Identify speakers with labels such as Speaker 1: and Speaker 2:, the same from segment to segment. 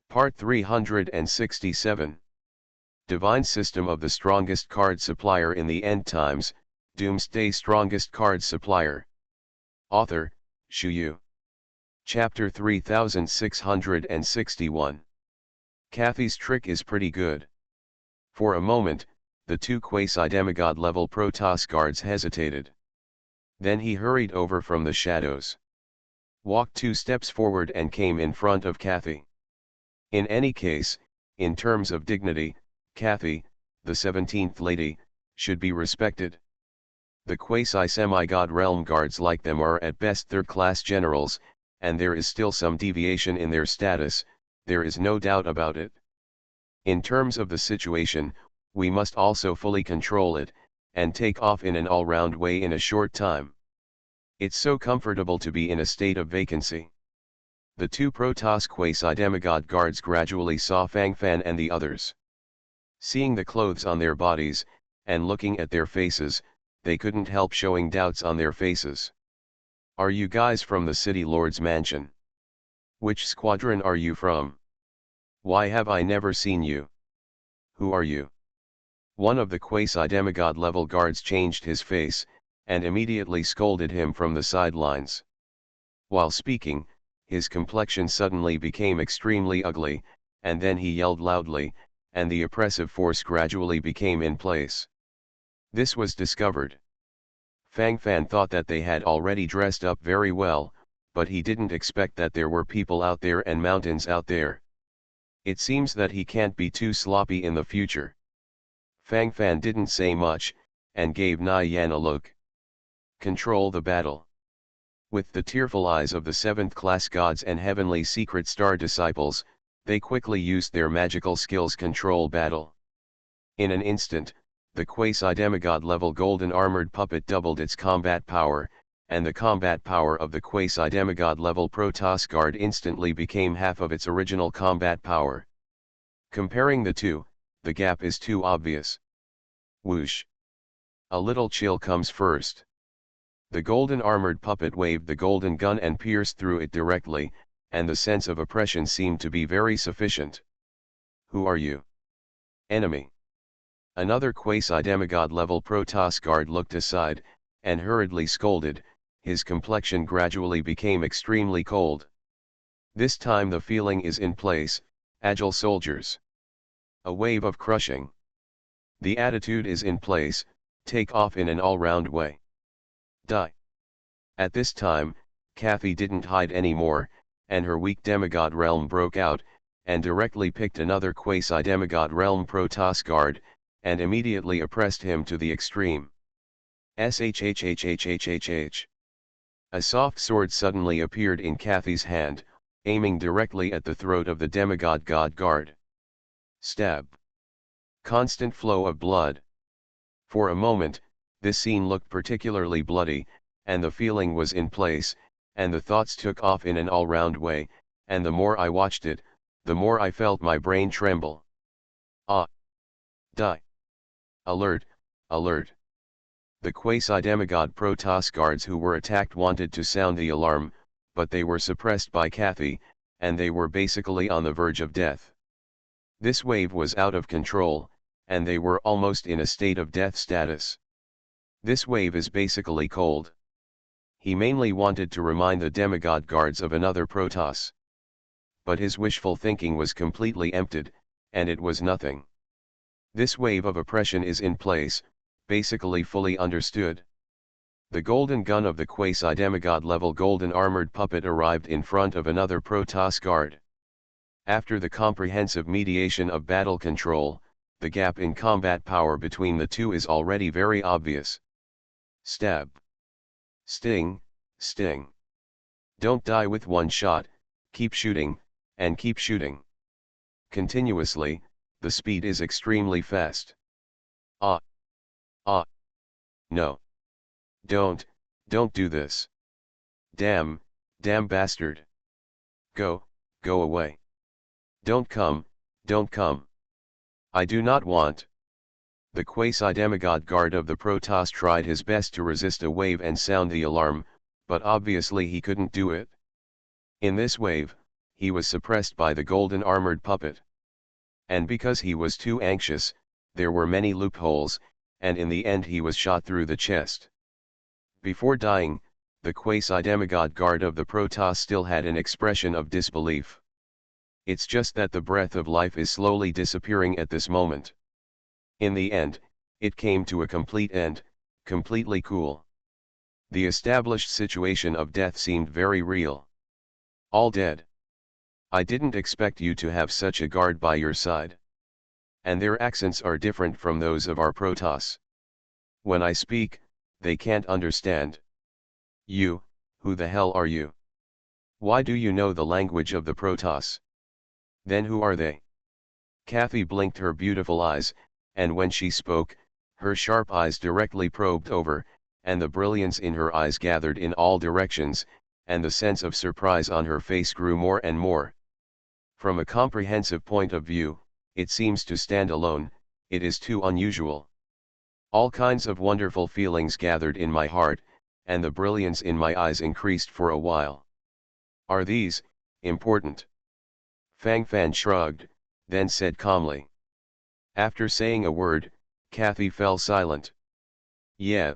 Speaker 1: Part 367. Divine System of the Strongest Card Supplier in the End Times, Doomsday Strongest Card Supplier. Author, Shu Yu. Chapter 3661. Kathy's trick is pretty good. For a moment, the two quasi-demigod level Protoss guards hesitated. Then he hurried over from the shadows, walked 2 steps forward and came in front of Kathy. In any case, in terms of dignity, Kathy, the 17th lady, should be respected. The quasi-semi-god realm guards like them are at best third-class generals, and there is still some deviation in their status, there is no doubt about it. In terms of the situation, we must also fully control it, and take off in an all-round way in a short time. It's so comfortable to be in a state of vacancy. The two Protoss quasi-demigod guards gradually saw Fang Fan and the others. Seeing the clothes on their bodies, and looking at their faces, they couldn't help showing doubts on their faces. "Are you guys from the City Lord's mansion? Which squadron are you from? Why have I never seen you? Who are you?" One of the quasi-demigod level guards changed his face, and immediately scolded him from the sidelines. While speaking, his complexion suddenly became extremely ugly, and then he yelled loudly, and the oppressive force gradually became in place. This was discovered. Fang Fan thought that they had already dressed up very well, but he didn't expect that there were people out there and mountains out there. It seems that he can't be too sloppy in the future. Fang Fan didn't say much, and gave Na Yan a look. Control the battle. With the tearful eyes of the 7th-class gods and heavenly secret star disciples, they quickly used their magical skills control battle. In an instant, the quasi-demigod level golden armored puppet doubled its combat power, and the combat power of the quasi-demigod level Protoss guard instantly became half of its original combat power. Comparing the two, the gap is too obvious. Whoosh! A little chill comes first. The golden armored puppet waved the golden gun and pierced through it directly, and the sense of oppression seemed to be very sufficient. "Who are you?" "Enemy." Another quasi-demigod level Protoss guard looked aside, and hurriedly scolded, his complexion gradually became extremely cold. This time the feeling is in place, agile soldiers. A wave of crushing. The attitude is in place, take off in an all-round way. Die. At this time, Kathy didn't hide anymore, and her weak demigod realm broke out, and directly picked another quasi-demigod realm Protoss guard, and immediately oppressed him to the extreme. Shhhhhhhh. A soft sword suddenly appeared in Kathy's hand, aiming directly at the throat of the demigod god guard. Stab. Constant flow of blood. For a moment, this scene looked particularly bloody, and the feeling was in place, and the thoughts took off in an all-round way, and the more I watched it, the more I felt my brain tremble. Ah! Die! Alert, alert! The quasi-demigod Protoss guards who were attacked wanted to sound the alarm, but they were suppressed by Kathy, and they were basically on the verge of death. This wave was out of control, and they were almost in a state of death status. This wave is basically cold. He mainly wanted to remind the demigod guards of another Protoss. But his wishful thinking was completely emptied, and it was nothing. This wave of oppression is in place, basically fully understood. The golden gun of the quasi-demigod level golden armored puppet arrived in front of another Protoss guard. After the comprehensive mediation of battle control, the gap in combat power between the two is already very obvious. Stab. Sting, sting. Don't die with one shot, keep shooting, and keep shooting. Continuously, the speed is extremely fast. Ah! Ah! No! Don't do this. Damn bastard. Go away. Don't come. I do not want. The quasi-demigod guard of the Protoss tried his best to resist a wave and sound the alarm, but obviously he couldn't do it. In this wave, he was suppressed by the golden armored puppet. And because he was too anxious, there were many loopholes, and in the end he was shot through the chest. Before dying, the quasi-demigod guard of the Protoss still had an expression of disbelief. It's just that the breath of life is slowly disappearing at this moment. In the end, it came to a complete end, completely cool. The established situation of death seemed very real. All dead. I didn't expect you to have such a guard by your side. And their accents are different from those of our Protoss. When I speak, they can't understand. You, who the hell are you? Why do you know the language of the Protoss? Then who are they? Kathy blinked her beautiful eyes, and when she spoke, her sharp eyes directly probed over, and the brilliance in her eyes gathered in all directions, and the sense of surprise on her face grew more and more. From a comprehensive point of view, it seems to stand alone, it is too unusual. All kinds of wonderful feelings gathered in my heart, and the brilliance in my eyes increased for a while. Are these important? Fang Fan shrugged, then said calmly. After saying a word, Kathy fell silent. Yeah,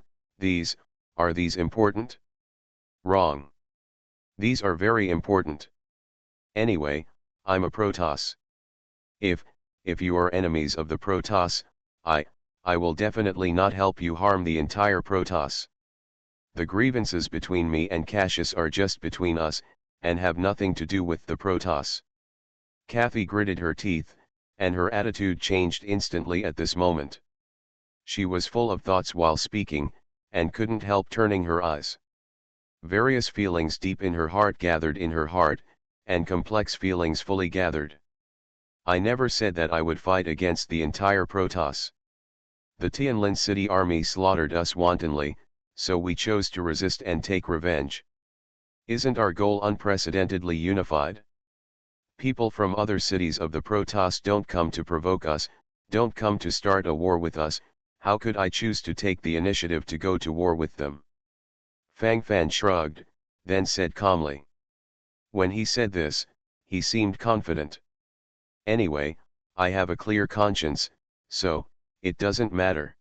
Speaker 1: are these important? Wrong. These are very important. Anyway, I'm a Protoss. If you are enemies of the Protoss, I will definitely not help you harm the entire Protoss. The grievances between me and Cassius are just between us, and have nothing to do with the Protoss. Kathy gritted her teeth, and her attitude changed instantly at this moment. She was full of thoughts while speaking, and couldn't help turning her eyes. Various feelings deep in her heart gathered in her heart, and complex feelings fully gathered. I never said that I would fight against the entire Protoss. The Tianlin City army slaughtered us wantonly, so we chose to resist and take revenge. Isn't our goal unprecedentedly unified? People from other cities of the Protoss don't come to provoke us, don't come to start a war with us. How could I choose to take the initiative to go to war with them? Fang Fan shrugged, then said calmly. When he said this, he seemed confident. Anyway, I have a clear conscience, so it doesn't matter.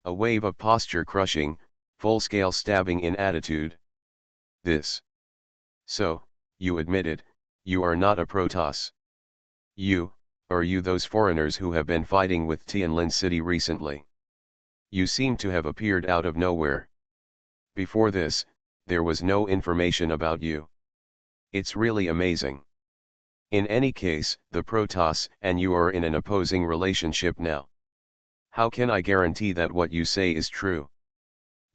Speaker 1: A wave of posture crushing, full-scale stabbing in attitude. This. So, you admit it, you are not a Protoss. You, or you those foreigners who have been fighting with Tianlin City recently. You seem to have appeared out of nowhere. Before this, there was no information about you. It's really amazing. In any case, the Protoss and you are in an opposing relationship now. How can I guarantee that what you say is true?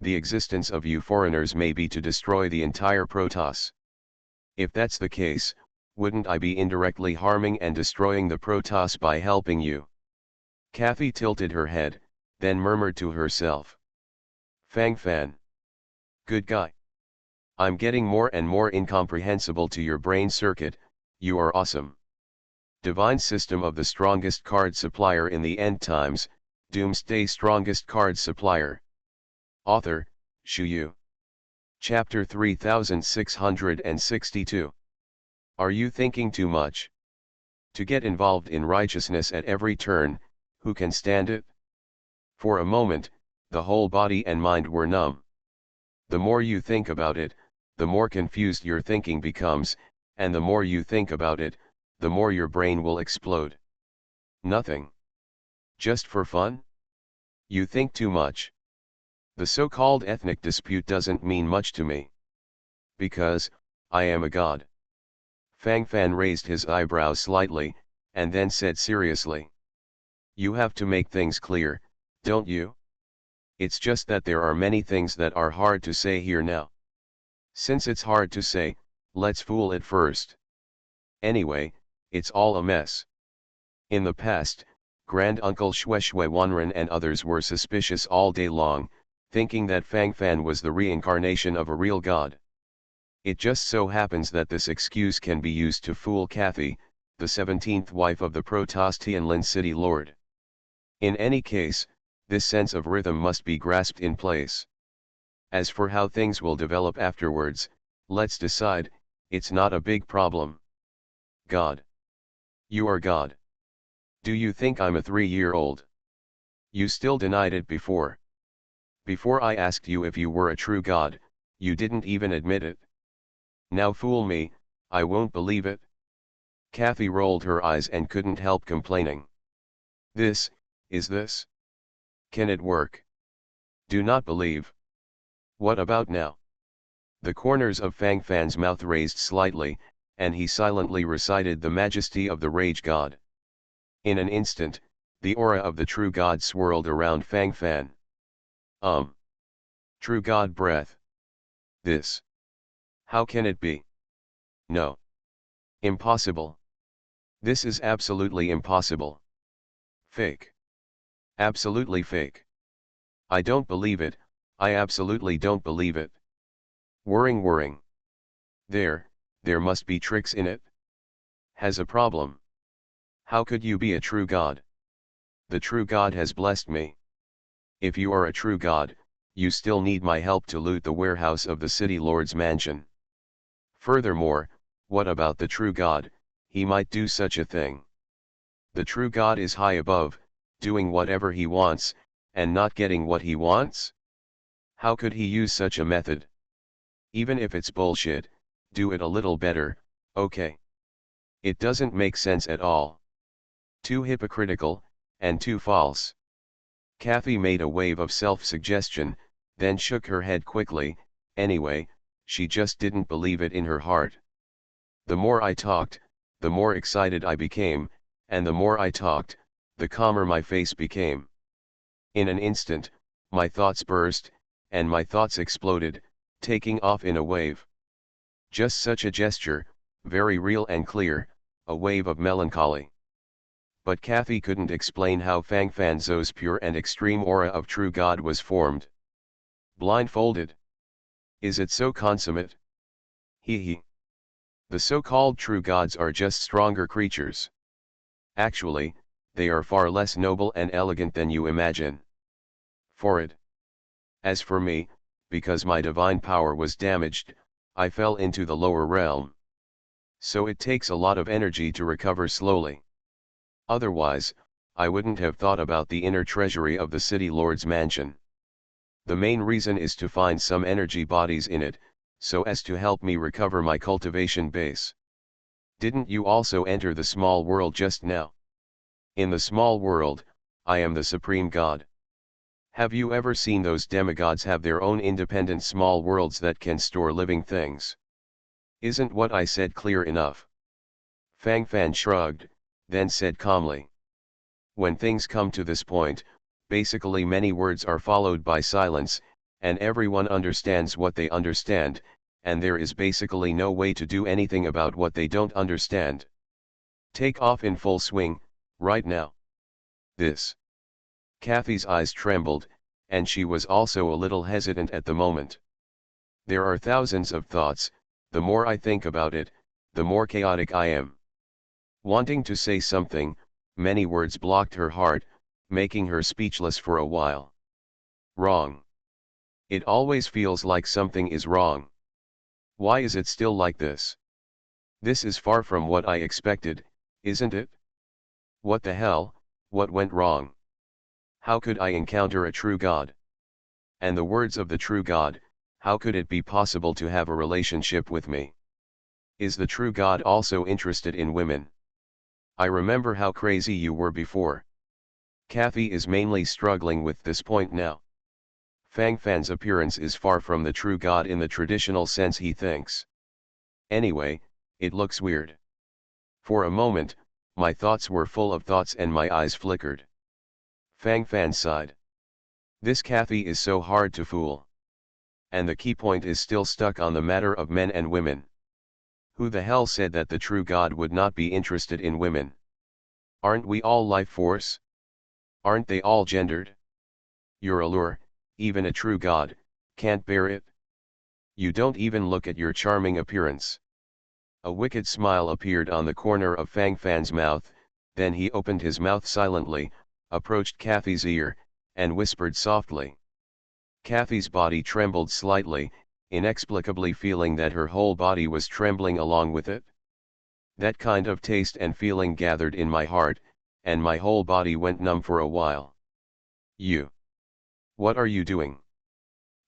Speaker 1: The existence of you foreigners may be to destroy the entire Protoss. If that's the case, wouldn't I be indirectly harming and destroying the Protoss by helping you? Kathy tilted her head, then murmured to herself. Fang Fan. Good guy. I'm getting more and more incomprehensible to your brain circuit, you are awesome. Divine system of the strongest card supplier in the end times, Doomsday strongest card supplier. Author, Shu Yu. Chapter 3662. Are you thinking too much? To get involved in righteousness at every turn, who can stand it? For a moment, the whole body and mind were numb. The more you think about it, the more confused your thinking becomes, and the more you think about it, the more your brain will explode. Nothing. Just for fun? You think too much. The so-called ethnic dispute doesn't mean much to me. Because, I am a god. Fang Fan raised his eyebrows slightly, and then said seriously. You have to make things clear, don't you? It's just that there are many things that are hard to say here now. Since it's hard to say, let's fool it first. Anyway, it's all a mess. In the past, Grand Uncle Shue Wanren and others were suspicious all day long, thinking that Fang Fan was the reincarnation of a real god. It just so happens that this excuse can be used to fool Kathy, the 17th wife of the Protoss Tianlin City Lord. In any case, this sense of rhythm must be grasped in place. As for how things will develop afterwards, let's decide, it's not a big problem. God. You are God. Do you think I'm a 3-year-old? You still denied it before. Before I asked you if you were a true God, you didn't even admit it. Now fool me, I won't believe it. Kathy rolled her eyes and couldn't help complaining. This. Can it work? Do not believe. What about now? The corners of Fang Fan's mouth raised slightly, and he silently recited the majesty of the rage god. In an instant, the aura of the true god swirled around Fang Fan. True god breath. This. How can it be? No. Impossible. This is absolutely impossible. Fake. Absolutely fake. I don't believe it, I absolutely don't believe it. Whirring. There must be tricks in it. Has a problem. How could you be a true god? The true god has blessed me. If you are a true god, you still need my help to loot the warehouse of the city lord's mansion. Furthermore, what about the true god? He might do such a thing. The true god is high above, doing whatever he wants, and not getting what he wants? How could he use such a method? Even if it's bullshit, do it a little better, okay? It doesn't make sense at all. Too hypocritical, and too false. Kathy made a wave of self-suggestion, then shook her head quickly. Anyway, she just didn't believe it in her heart. The more I talked, the more excited I became, and the more I talked, the calmer my face became. In an instant, my thoughts burst, and my thoughts exploded, taking off in a wave. Just such a gesture, very real and clear, a wave of melancholy. But Kathy couldn't explain how Fang Fanzo's pure and extreme aura of true God was formed. Blindfolded. Is it so consummate? He. The so-called true gods are just stronger creatures. Actually, they are far less noble and elegant than you imagine. For it. As for me, because my divine power was damaged, I fell into the lower realm. So it takes a lot of energy to recover slowly. Otherwise, I wouldn't have thought about the inner treasury of the city lord's mansion. The main reason is to find some energy bodies in it, so as to help me recover my cultivation base. Didn't you also enter the small world just now? In the small world, I am the supreme god. Have you ever seen those demigods have their own independent small worlds that can store living things? Isn't what I said clear enough? Fang Fan shrugged, then said calmly. When things come to this point, basically many words are followed by silence, and everyone understands what they understand, and there is basically no way to do anything about what they don't understand. Take off in full swing, right now. This. Kathy's eyes trembled, and she was also a little hesitant at the moment. There are thousands of thoughts, the more I think about it, the more chaotic I am. Wanting to say something, many words blocked her heart, making her speechless for a while. Wrong. It always feels like something is wrong. Why is it still like this? This is far from what I expected, isn't it? What the hell, what went wrong? How could I encounter a true God? And the words of the true God, how could it be possible to have a relationship with me? Is the true God also interested in women? I remember how crazy you were before. Kathy is mainly struggling with this point now. Fang Fan's appearance is far from the true God in the traditional sense he thinks. Anyway, it looks weird. For a moment, my thoughts were full of thoughts and my eyes flickered. Fang Fan sighed. This Kathy is so hard to fool. And the key point is still stuck on the matter of men and women. Who the hell said that the true God would not be interested in women? Aren't we all life force? Aren't they all gendered? Your allure, even a true God, can't bear it. You don't even look at your charming appearance. A wicked smile appeared on the corner of Fang Fan's mouth, then he opened his mouth silently, approached Kathy's ear, and whispered softly. Kathy's body trembled slightly, inexplicably feeling that her whole body was trembling along with it. That kind of taste and feeling gathered in my heart, and my whole body went numb for a while. You. What are you doing?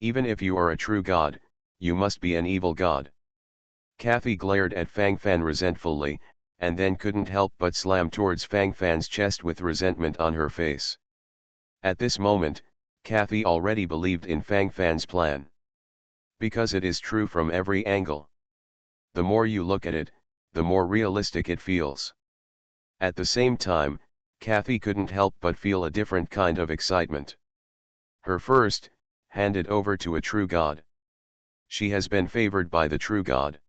Speaker 1: Even if you are a true god, you must be an evil god. Kathy glared at Fang Fan resentfully, and then couldn't help but slam towards Fang Fan's chest with resentment on her face. At this moment, Kathy already believed in Fang Fan's plan. Because it is true from every angle. The more you look at it, the more realistic it feels. At the same time, Kathy couldn't help but feel a different kind of excitement. Her first, handed over to a true god. She has been favored by the true god.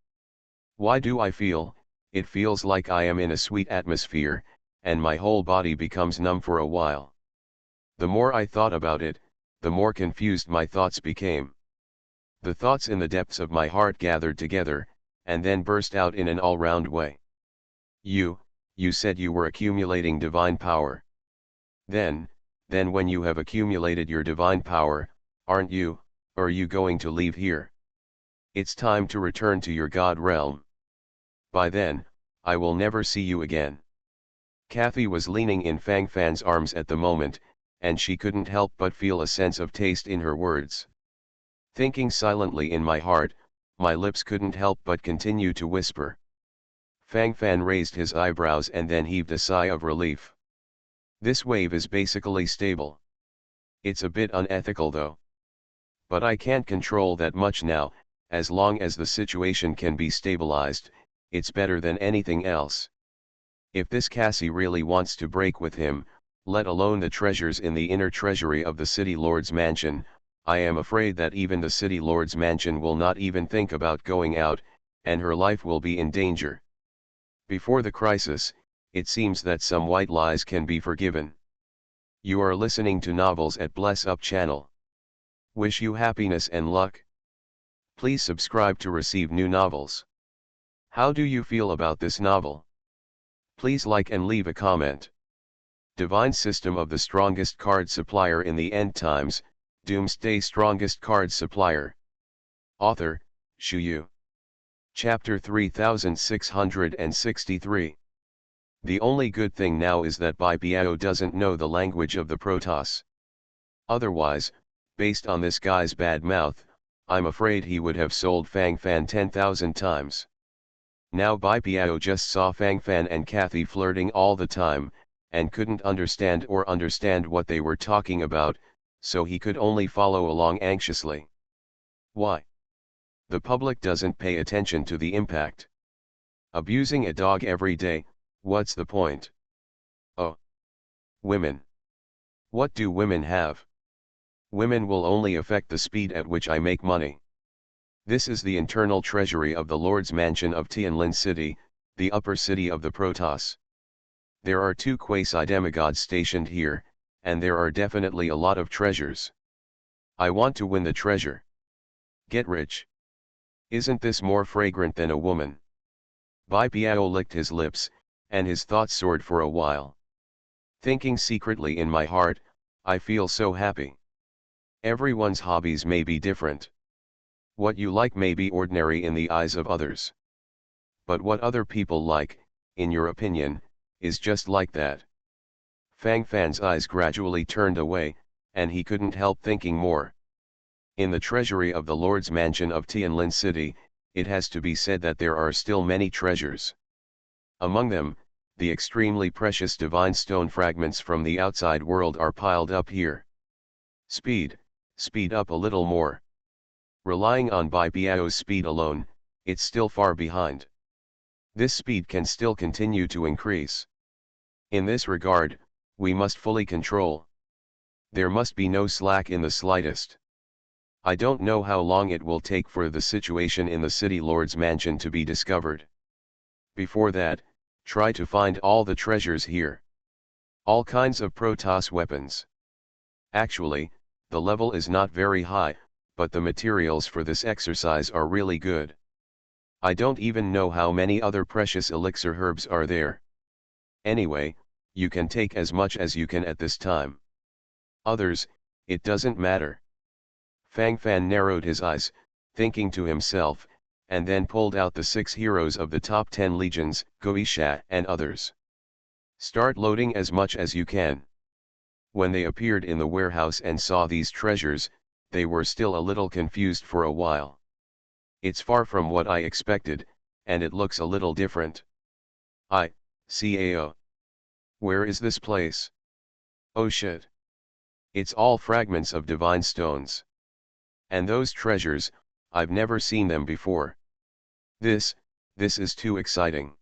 Speaker 1: Why do I feel? It feels like I am in a sweet atmosphere, and my whole body becomes numb for a while. The more I thought about it, the more confused my thoughts became. The thoughts in the depths of my heart gathered together, and then burst out in an all-round way. You said you were accumulating divine power. Then when you have accumulated your divine power, are you going to leave here? It's time to return to your god realm. By then, I will never see you again. Kathy was leaning in Fang Fan's arms at the moment, and she couldn't help but feel a sense of taste in her words. Thinking silently in my heart, my lips couldn't help but continue to whisper. Fang Fan raised his eyebrows and then heaved a sigh of relief. This wave is basically stable. It's a bit unethical though. But I can't control that much now, as long as the situation can be stabilized, it's better than anything else. If this Cassie really wants to break with him, let alone the treasures in the inner treasury of the City Lord's mansion, I am afraid that even the City Lord's mansion will not even think about going out, and her life will be in danger. Before the crisis, it seems that some white lies can be forgiven. You are listening to Novels at Bless Up channel. Wish you happiness and luck. Please subscribe to receive new novels. How do you feel about this novel? Please like and leave a comment. Divine System of the Strongest Card Supplier in the End Times, Doomsday Strongest Card Supplier. Author, Shu Yu. Chapter 3663. The only good thing now is that Bai Biao doesn't know the language of the Protoss. Otherwise, based on this guy's bad mouth, I'm afraid he would have sold Fang Fan 10,000 times. Now Bai Biao just saw Fang Fan and Kathy flirting all the time, and couldn't understand what they were talking about, so he could only follow along anxiously. Why? The public doesn't pay attention to the impact. Abusing a dog every day, what's the point? Oh. Women. What do women have? Women will only affect the speed at which I make money. This is the internal treasury of the Lord's Mansion of Tianlin City, the upper city of the Protoss. There are 2 quasi-demigods stationed here, and there are definitely a lot of treasures. I want to win the treasure. Get rich. Isn't this more fragrant than a woman? Bai Biao licked his lips, and his thoughts soared for a while. Thinking secretly in my heart, I feel so happy. Everyone's hobbies may be different. What you like may be ordinary in the eyes of others. But what other people like, in your opinion, is just like that. Fang Fan's eyes gradually turned away, and he couldn't help thinking more. In the treasury of the Lord's Mansion of Tianlin City, it has to be said that there are still many treasures. Among them, the extremely precious divine stone fragments from the outside world are piled up here. Speed up a little more. Relying on Bai Biao's speed alone, it's still far behind. This speed can still continue to increase. In this regard, we must fully control. There must be no slack in the slightest. I don't know how long it will take for the situation in the City Lord's mansion to be discovered. Before that, try to find all the treasures here. All kinds of Protoss weapons. Actually, the level is not very high, but the materials for this exercise are really good. I don't even know how many other precious elixir herbs are there. Anyway, you can take as much as you can at this time. Others, it doesn't matter. Fang Fan narrowed his eyes, thinking to himself, and then pulled out the 6 heroes of the top 10 legions, Goisha and others. Start loading as much as you can. When they appeared in the warehouse and saw these treasures, they were still a little confused for a while. It's far from what I expected, and it looks a little different. CAO. Where is this place? Oh shit. It's all fragments of divine stones. And those treasures, I've never seen them before. This is too exciting.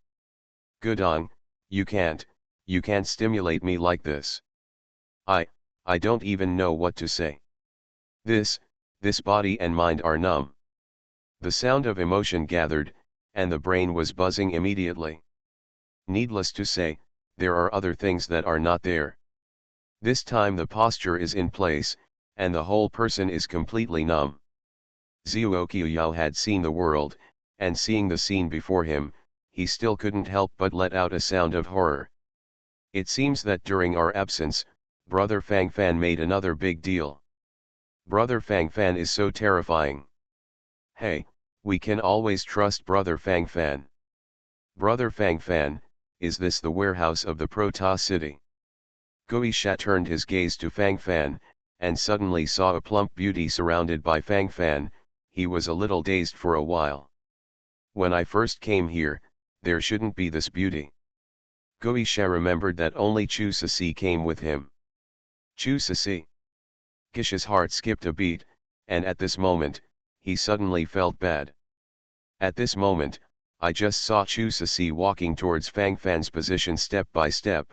Speaker 1: Gudong, you can't stimulate me like this. I don't even know what to say. This body and mind are numb. The sound of emotion gathered, and the brain was buzzing immediately. Needless to say, there are other things that are not there. This time the posture is in place, and the whole person is completely numb. Zhuoqiuyao had seen the world, and seeing the scene before him, he still couldn't help but let out a sound of horror. It seems that during our absence, Brother Fang Fan made another big deal. Brother Fang Fan is so terrifying. Hey, we can always trust Brother Fang Fan. Brother Fang Fan, is this the warehouse of the Protoss city? Goisha turned his gaze to Fang Fan, and suddenly saw a plump beauty surrounded by Fang Fan. He was a little dazed for a while. When I first came here, there shouldn't be this beauty. Goisha remembered that only Chu Sisi came with him. Chu Sisi. Gish's heart skipped a beat, and at this moment, he suddenly felt bad. At this moment, I just saw Chu Sisi walking towards Fang Fan's position step by step.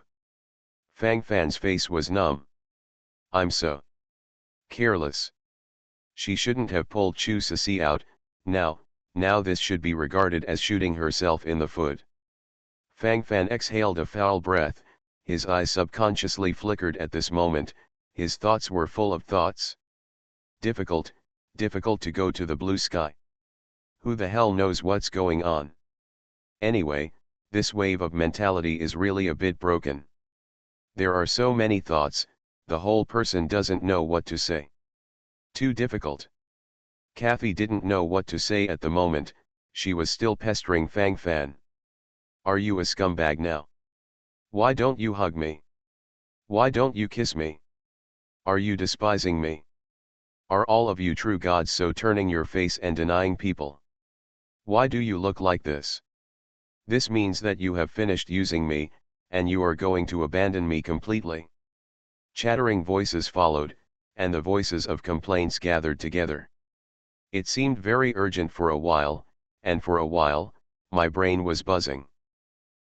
Speaker 1: Fang Fan's face was numb. I'm so careless. She shouldn't have pulled Chu Sisi out. Now this should be regarded as shooting herself in the foot. Fang Fan exhaled a foul breath, his eyes subconsciously flickered at this moment, his thoughts were full of thoughts. Difficult to go to the blue sky. Who the hell knows what's going on? Anyway, this wave of mentality is really a bit broken. There are so many thoughts, the whole person doesn't know what to say. Too difficult. Kathy didn't know what to say at the moment, she was still pestering Fang Fan. Are you a scumbag now? Why don't you hug me? Why don't you kiss me? Are you despising me? Are all of you true gods so turning your face and denying people? Why do you look like this? This means that you have finished using me, and you are going to abandon me completely. Chattering voices followed, and the voices of complaints gathered together. It seemed very urgent for a while, and for a while, my brain was buzzing.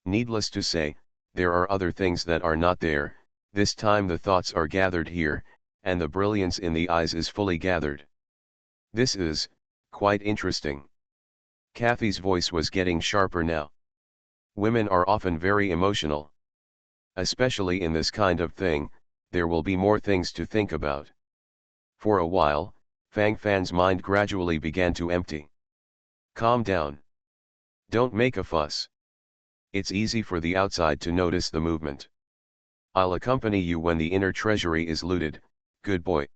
Speaker 1: Needless to say, there are other things that are not there, this time the thoughts are gathered here, and the brilliance in the eyes is fully gathered. This is quite interesting. Kathy's voice was getting sharper now. Women are often very emotional. Especially in this kind of thing, there will be more things to think about. For a while, Fang Fan's mind gradually began to empty. Calm down. Don't make a fuss. It's easy for the outside to notice the movement. I'll accompany you when the inner treasury is looted, good boy.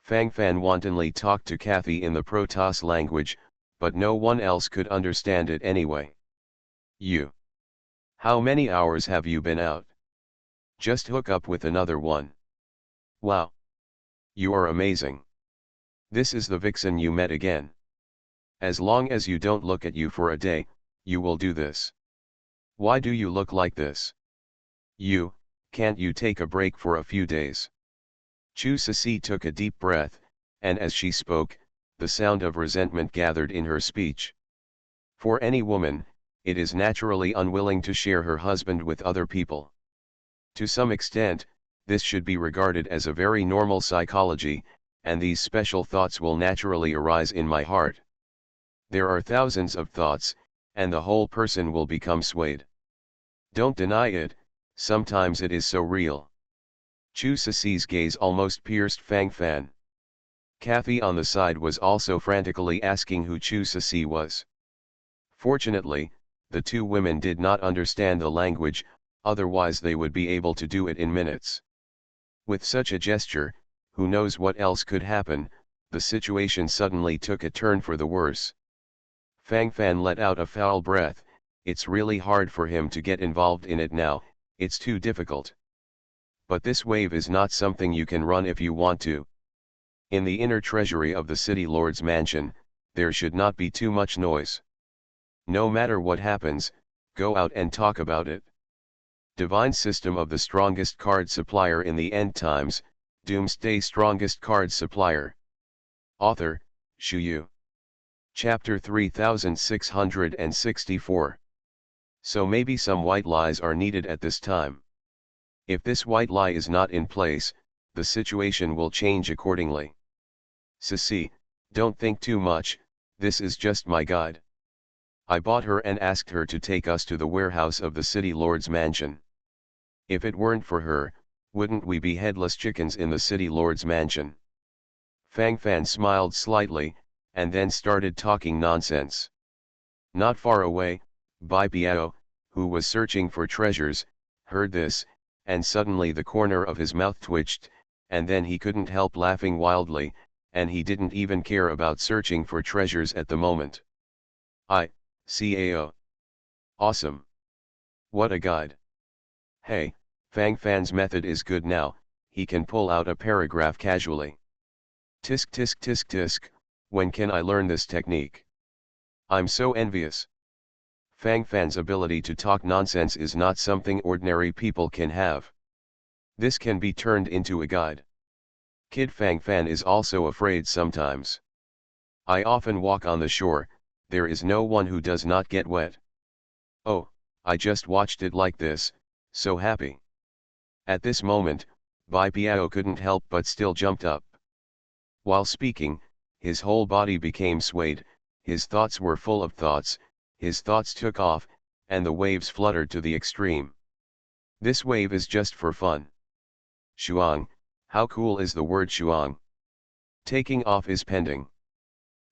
Speaker 1: Fang Fan wantonly talked to Kathy in the Protoss language, but no one else could understand it anyway. You. How many hours have you been out? Just hook up with another one. Wow. You are amazing. This is the vixen you met again. As long as you don't look at you for a day, you will do this. Why do you look like this? Can't you take a break for a few days? Chu Sisi took a deep breath, and as she spoke, the sound of resentment gathered in her speech. For any woman, it is naturally unwilling to share her husband with other people. To some extent, this should be regarded as a very normal psychology, and these special thoughts will naturally arise in my heart. There are thousands of thoughts, and the whole person will become swayed. Don't deny it, sometimes it is so real. Chu Sisi's gaze almost pierced Fang Fan. Kathy on the side was also frantically asking who Chu Sisi was. Fortunately, the two women did not understand the language, otherwise they would be able to do it in minutes. With such a gesture, who knows what else could happen, the situation suddenly took a turn for the worse. Fang Fan let out a foul breath. It's really hard for him to get involved in it now, it's too difficult. But this wave is not something you can run if you want to. In the inner treasury of the city lord's mansion, there should not be too much noise. No matter what happens, go out and talk about it. Divine system of the strongest card supplier in the end times, Doomsday strongest card supplier. Author, Shu Yu. Chapter 3664. So maybe some white lies are needed at this time. If this white lie is not in place, the situation will change accordingly. Sissy, don't think too much, this is just my guide. I bought her and asked her to take us to the warehouse of the city lord's mansion. If it weren't for her, wouldn't we be headless chickens in the city lord's mansion? Fang Fan smiled slightly, and then started talking nonsense. Not far away, Bai Piao, who was searching for treasures, heard this, and suddenly the corner of his mouth twitched, and then he couldn't help laughing wildly, and he didn't even care about searching for treasures at the moment. Cao. Awesome. What a guide. Hey, Fang Fan's method is good now, he can pull out a paragraph casually. Tisk tisk tisk tisk, when can I learn this technique? I'm so envious. Fang Fan's ability to talk nonsense is not something ordinary people can have. This can be turned into a guide. Kid Fang Fan is also afraid sometimes. I often walk on the shore, there is no one who does not get wet. Oh, I just watched it like this, so happy. At this moment, Bai Piao couldn't help but still jumped up. While speaking, his whole body became swayed, his thoughts were full of thoughts, his thoughts took off, and the waves fluttered to the extreme. This wave is just for fun. Shuang, how cool is the word Shuang? Taking off is pending.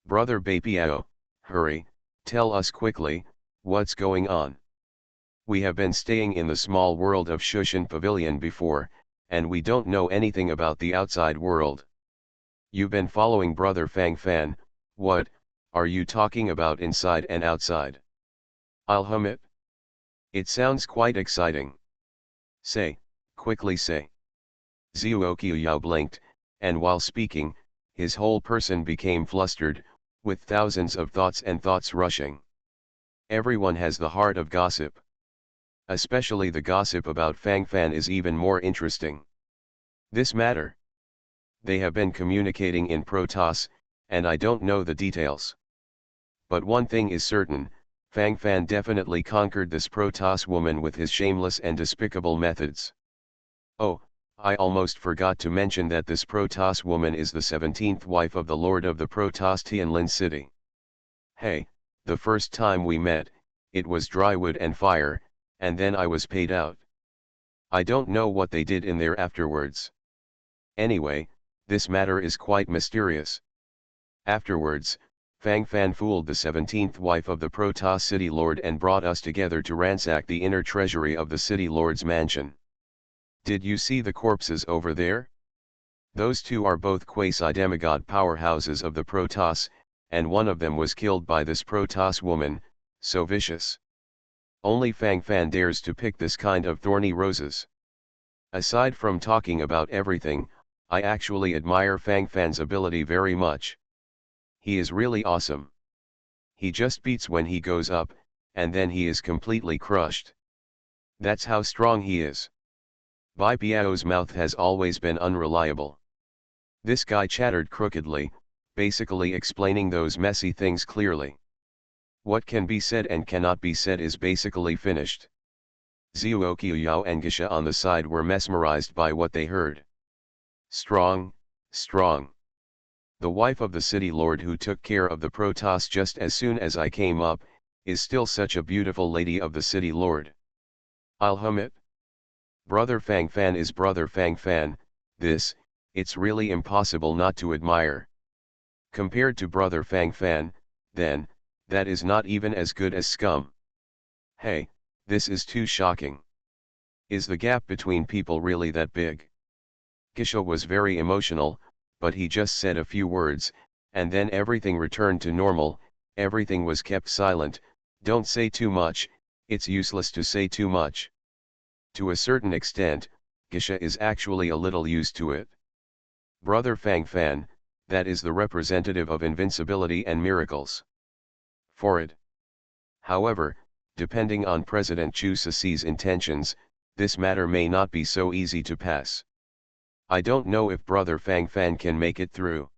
Speaker 1: Brother Bai Piao, hurry, tell us quickly, what's going on? We have been staying in the small world of Shushan Pavilion before, and we don't know anything about the outside world. You've been following Brother Fang Fan, what are you talking about inside and outside? I'll hum it. It sounds quite exciting. Say, quickly say. Zhuo Yao blinked, and while speaking, his whole person became flustered, with thousands of thoughts and thoughts rushing. Everyone has the heart of gossip. Especially the gossip about Fang Fan is even more interesting. This matter. They have been communicating in Protoss, and I don't know the details. But one thing is certain, Fang Fan definitely conquered this Protoss woman with his shameless and despicable methods. Oh, I almost forgot to mention that this Protoss woman is the 17th wife of the Lord of the Protoss Tianlin City. Hey, the first time we met, it was dry wood and fire, and then I was paid out. I don't know what they did in there afterwards. Anyway, this matter is quite mysterious. Afterwards, Fang Fan fooled the 17th wife of the Protoss city lord and brought us together to ransack the inner treasury of the city lord's mansion. Did you see the corpses over there? Those two are both quasi-demigod powerhouses of the Protoss, and one of them was killed by this Protoss woman, so vicious. Only Fang Fan dares to pick this kind of thorny roses. Aside from talking about everything, I actually admire Fang Fan's ability very much. He is really awesome. He just beats when he goes up, and then he is completely crushed. That's how strong he is. Bai Piao's mouth has always been unreliable. This guy chattered crookedly, basically explaining those messy things clearly. What can be said and cannot be said is basically finished. Zhuo Yao and Gisha on the side were mesmerized by what they heard. Strong, strong. The wife of the city lord who took care of the Protoss just as soon as I came up, is still such a beautiful lady of the city lord. I'll hum it. Brother Fang Fan is Brother Fang Fan, it's really impossible not to admire. Compared to Brother Fang Fan, then, that is not even as good as scum. Hey, this is too shocking. Is the gap between people really that big? Gisha was very emotional, but he just said a few words, and then everything returned to normal, Everything was kept silent. Don't say too much, it's useless to say too much. To a certain extent, Gisha is actually a little used to it. Brother Fang Fan, that is the representative of invincibility and miracles. For it. However, depending on President Chu Ceci's intentions, this matter may not be so easy to pass. I don't know if Brother Fang Fan can make it through.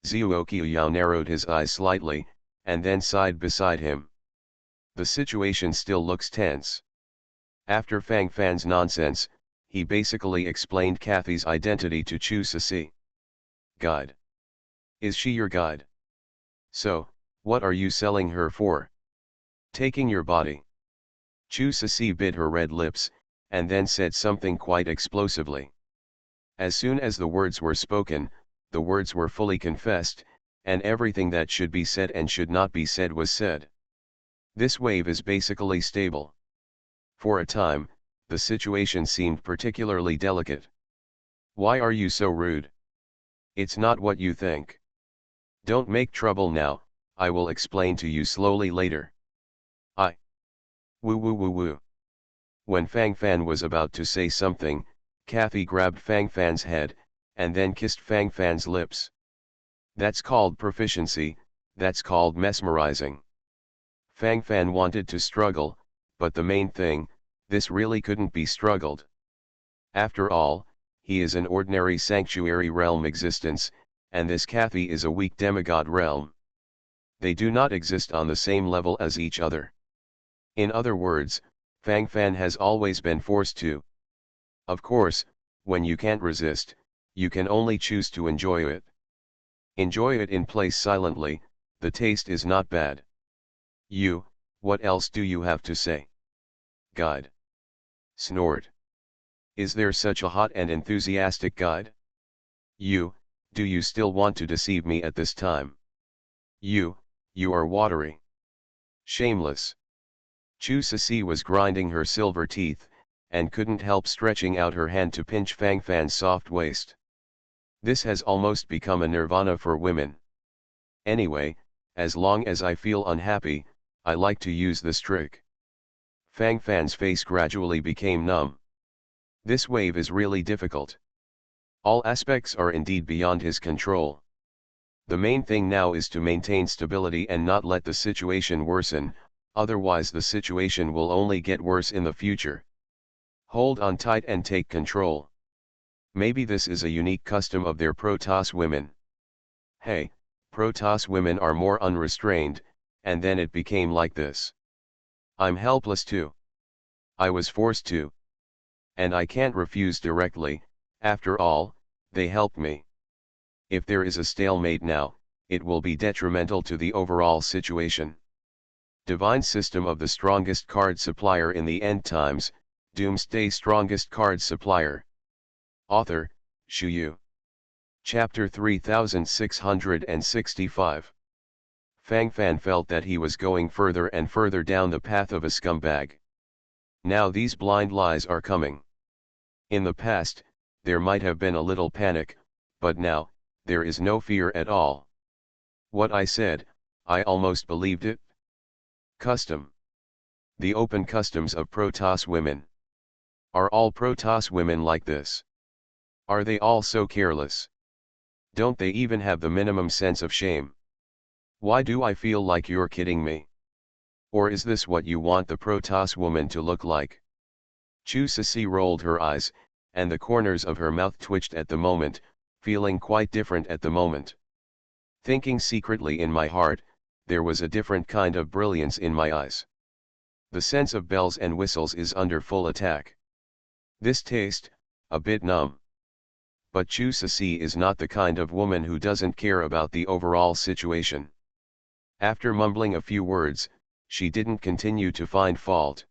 Speaker 1: Zhuo Yao narrowed his eyes slightly, and then sighed beside him. The situation still looks tense. After Fang Fan's nonsense, he basically explained Kathy's identity to Chu Ceci. Guide. Is she your guide? So, what are you selling her for? Taking your body. Chu Ceci bit her red lips, and then said something quite explosively. As soon as the words were spoken, the words were fully confessed, and everything that should be said and should not be said was said. This wave is basically stable. For a time, the situation seemed particularly delicate. Why are you so rude? It's not what you think. Don't make trouble now, I will explain to you slowly later. Woo woo woo woo. When Fang Fan was about to say something, Kathy grabbed Fang Fan's head, and then kissed Fang Fan's lips. That's called proficiency, that's called mesmerizing. Fang Fan wanted to struggle, but the main thing, this really couldn't be struggled. After all, he is an ordinary sanctuary realm existence, and this Kathy is a weak demigod realm. They do not exist on the same level as each other. In other words, Fang Fan has always been forced to. Of course, when you can't resist, you can only choose to enjoy it. Enjoy it in place silently, the taste is not bad. What else do you have to say? Guide. Snort. Is there such a hot and enthusiastic guide? Do you still want to deceive me at this time? You are watery. Shameless. Chu Ceci was grinding her silver teeth, and couldn't help stretching out her hand to pinch Fang Fan's soft waist. This has almost become a nirvana for women. Anyway, as long as I feel unhappy, I like to use this trick. Fang Fan's face gradually became numb. This wave is really difficult. All aspects are indeed beyond his control. The main thing now is to maintain stability and not let the situation worsen, otherwise the situation will only get worse in the future. Hold on tight and take control. Maybe this is a unique custom of their Protoss women. Hey, Protoss women are more unrestrained, and then it became like this. I'm helpless too. I was forced to. And I can't refuse directly, after all, they helped me. If there is a stalemate now, it will be detrimental to the overall situation. Divine System of the Strongest Card Supplier in the End Times, Doomsday Strongest Card Supplier. Author, Shu Yu. Chapter 3665. Fang Fan felt that he was going further and further down the path of a scumbag. Now these blind lies are coming. In the past, there might have been a little panic, but now, there is no fear at all. What I said, I almost believed it. Custom. The open customs of Protoss women. Are all Protoss women like this? Are they all so careless? Don't they even have the minimum sense of shame? Why do I feel like you're kidding me? Or is this what you want the Protoss woman to look like? Chu Ceci rolled her eyes, and the corners of her mouth twitched at the moment, feeling quite different at the moment. Thinking secretly in my heart, there was a different kind of brilliance in my eyes. The sense of bells and whistles is under full attack. This taste, a bit numb. But Chu Ceci is not the kind of woman who doesn't care about the overall situation. After mumbling a few words, she didn't continue to find fault.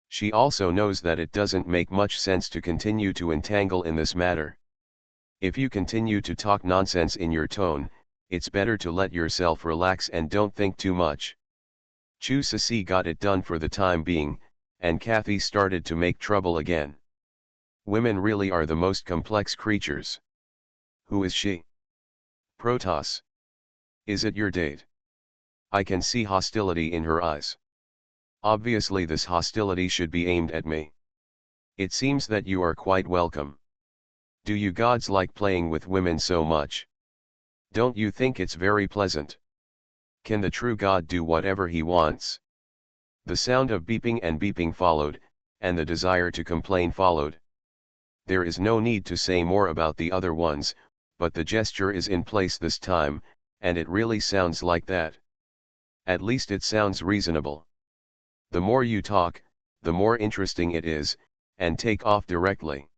Speaker 1: She also knows that it doesn't make much sense to continue to entangle in this matter. If you continue to talk nonsense in your tone, it's better to let yourself relax and don't think too much. Chu Ceci got it done for the time being, and Kathy started to make trouble again. Women really are the most complex creatures. Who is she? Protoss. Is it your date? I can see hostility in her eyes. Obviously this hostility should be aimed at me. It seems that you are quite welcome. Do you gods like playing with women so much? Don't you think it's very pleasant? Can the true God do whatever he wants? The sound of beeping and beeping followed, and the desire to complain followed. There is no need to say more about the other ones, but the gesture is in place this time, and it really sounds like that. At least it sounds reasonable. The more you talk, the more interesting it is, and take off directly.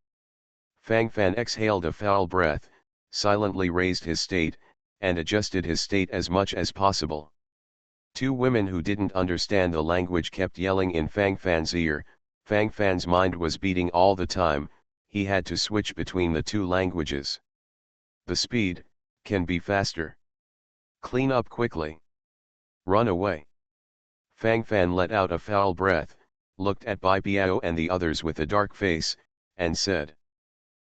Speaker 1: Fang Fan exhaled a foul breath, silently raised his state, and adjusted his state as much as possible. Two women who didn't understand the language kept yelling in Fang Fan's ear. Fang Fan's mind was beating all the time, he had to switch between the two languages. The speed can be faster. Clean up quickly. Run away. Fang Fan let out a foul breath, looked at Bai Biao and the others with a dark face, and said,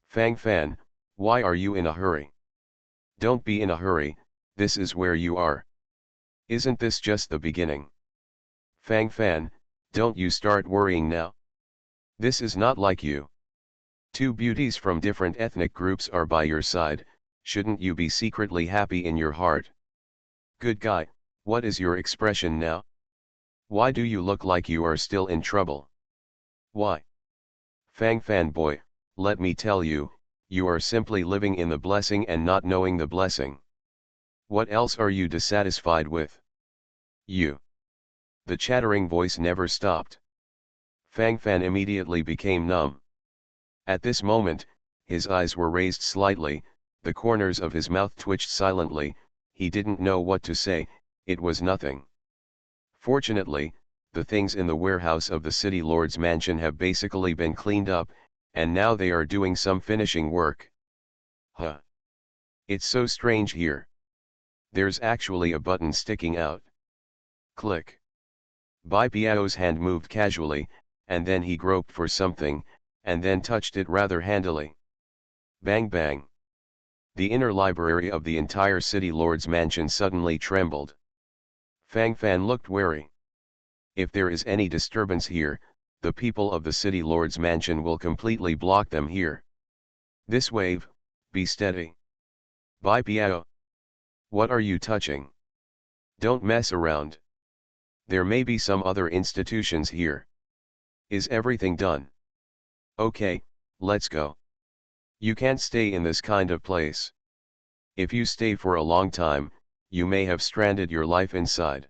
Speaker 1: Fang Fan, why are you in a hurry? Don't be in a hurry, this is where you are. Isn't this just the beginning? Fang Fan, don't you start worrying now. This is not like you. Two beauties from different ethnic groups are by your side, shouldn't you be secretly happy in your heart? Good guy, what is your expression now? Why do you look like you are still in trouble? Why? Fang Fan boy, let me tell you, you are simply living in the blessing and not knowing the blessing. What else are you dissatisfied with? You. The chattering voice never stopped. Fang Fan immediately became numb. At this moment, his eyes were raised slightly, the corners of his mouth twitched silently, he didn't know what to say, it was nothing. Fortunately, the things in the warehouse of the city lord's mansion have basically been cleaned up, and now they are doing some finishing work. Huh. It's so strange here. There's actually a button sticking out. Click. Bai Biao's hand moved casually, and then he groped for something, and then touched it rather handily. Bang bang. The inner library of the entire city lord's mansion suddenly trembled. Fang Fan looked wary. If there is any disturbance here, the people of the city lord's mansion will completely block them here. This wave, be steady. Bai Biao. What are you touching? Don't mess around. There may be some other institutions here. Is everything done? Okay, let's go. You can't stay in this kind of place. If you stay for a long time, you may have stranded your life inside.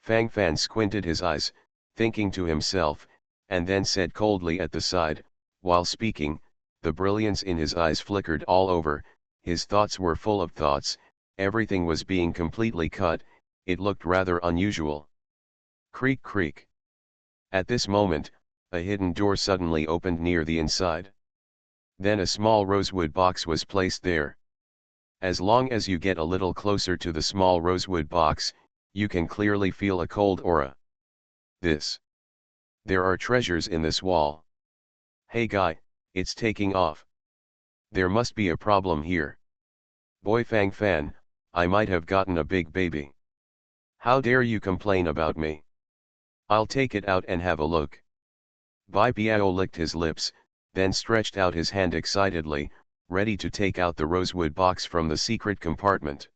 Speaker 1: Fang Fan squinted his eyes, thinking to himself, and then said coldly at the side, while speaking, the brilliance in his eyes flickered all over, his thoughts were full of thoughts, everything was being completely cut, it looked rather unusual. Creak creak. At this moment, a hidden door suddenly opened near the inside. Then a small rosewood box was placed there. As long as you get a little closer to the small rosewood box, you can clearly feel a cold aura. There are treasures in this wall. Hey guy, it's taking off. There must be a problem here. Boy Fang Fan, I might have gotten a big baby. How dare you complain about me? I'll take it out and have a look. Bai Biao licked his lips, then stretched out his hand excitedly, ready to take out the rosewood box from the secret compartment.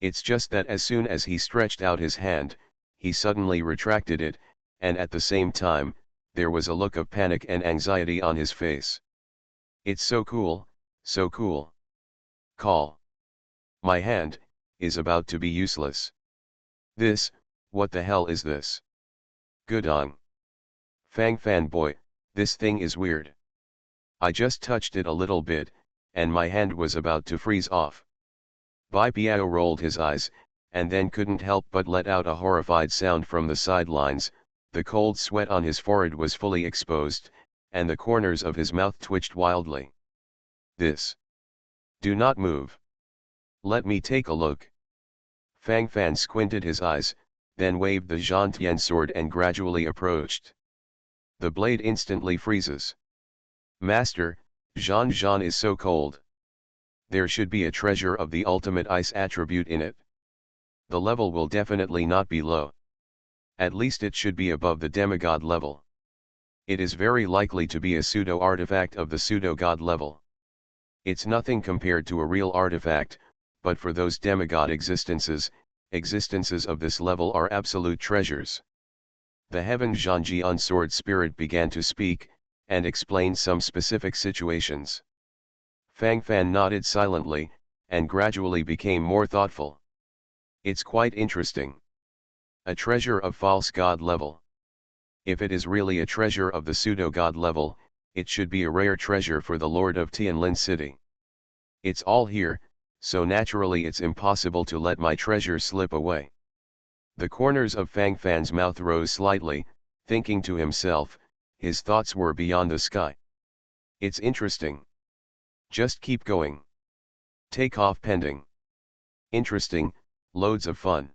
Speaker 1: It's just that as soon as he stretched out his hand, he suddenly retracted it, and at the same time, there was a look of panic and anxiety on his face. It's so cool, so cool. Call. My hand is about to be useless. What the hell is this? Good on. Fang Fan boy, this thing is weird. I just touched it a little bit, and my hand was about to freeze off. Bai Biao rolled his eyes, and then couldn't help but let out a horrified sound from the sidelines, the cold sweat on his forehead was fully exposed, and the corners of his mouth twitched wildly. Do not move. Let me take a look. Fang Fan squinted his eyes, then waved the Zhantian sword and gradually approached. The blade instantly freezes. Master, Zhan is so cold. There should be a treasure of the ultimate ice attribute in it. the level will definitely not be low. At least it should be above the demigod level. It is very likely to be a pseudo-artifact of the pseudo-god level. It's nothing compared to a real artifact, but for those demigod existences of this level are absolute treasures. The Heaven Zhangji Unsword Spirit began to speak, and explained some specific situations. Fang Fan nodded silently, and gradually became more thoughtful. It's quite interesting. A treasure of false god level. If it is really a treasure of the pseudo-god level, it should be a rare treasure for the Lord of Tianlin City. It's all here, so naturally it's impossible to let my treasure slip away. The corners of Fang Fan's mouth rose slightly, thinking to himself, his thoughts were beyond the sky. It's interesting. Just keep going. Take off pending. Interesting, loads of fun.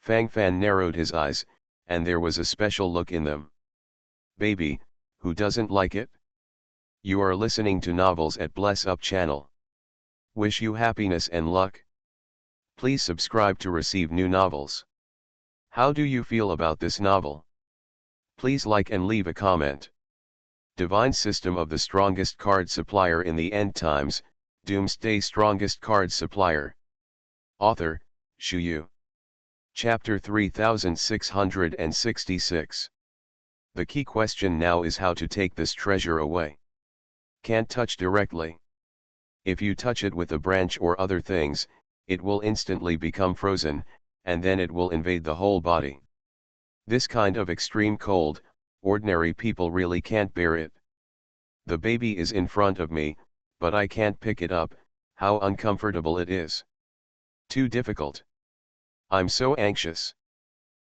Speaker 1: Fang Fan narrowed his eyes, and there was a special look in them. Baby, who doesn't like it? You are listening to novels at Bless Up channel. Wish you happiness and luck. Please subscribe to receive new novels. How do you feel about this novel? Please like and leave a comment. Divine System of the Strongest Card Supplier in the End Times, Doomsday Strongest Card Supplier. Author, Shu Yu. Chapter 3666. The key question now is how to take this treasure away. Can't touch directly. If you touch it with a branch or other things, it will instantly become frozen, and then it will invade the whole body. This kind of extreme cold, ordinary people really can't bear it. The baby is in front of me, but I can't pick it up. How uncomfortable it is. Too difficult. I'm so anxious.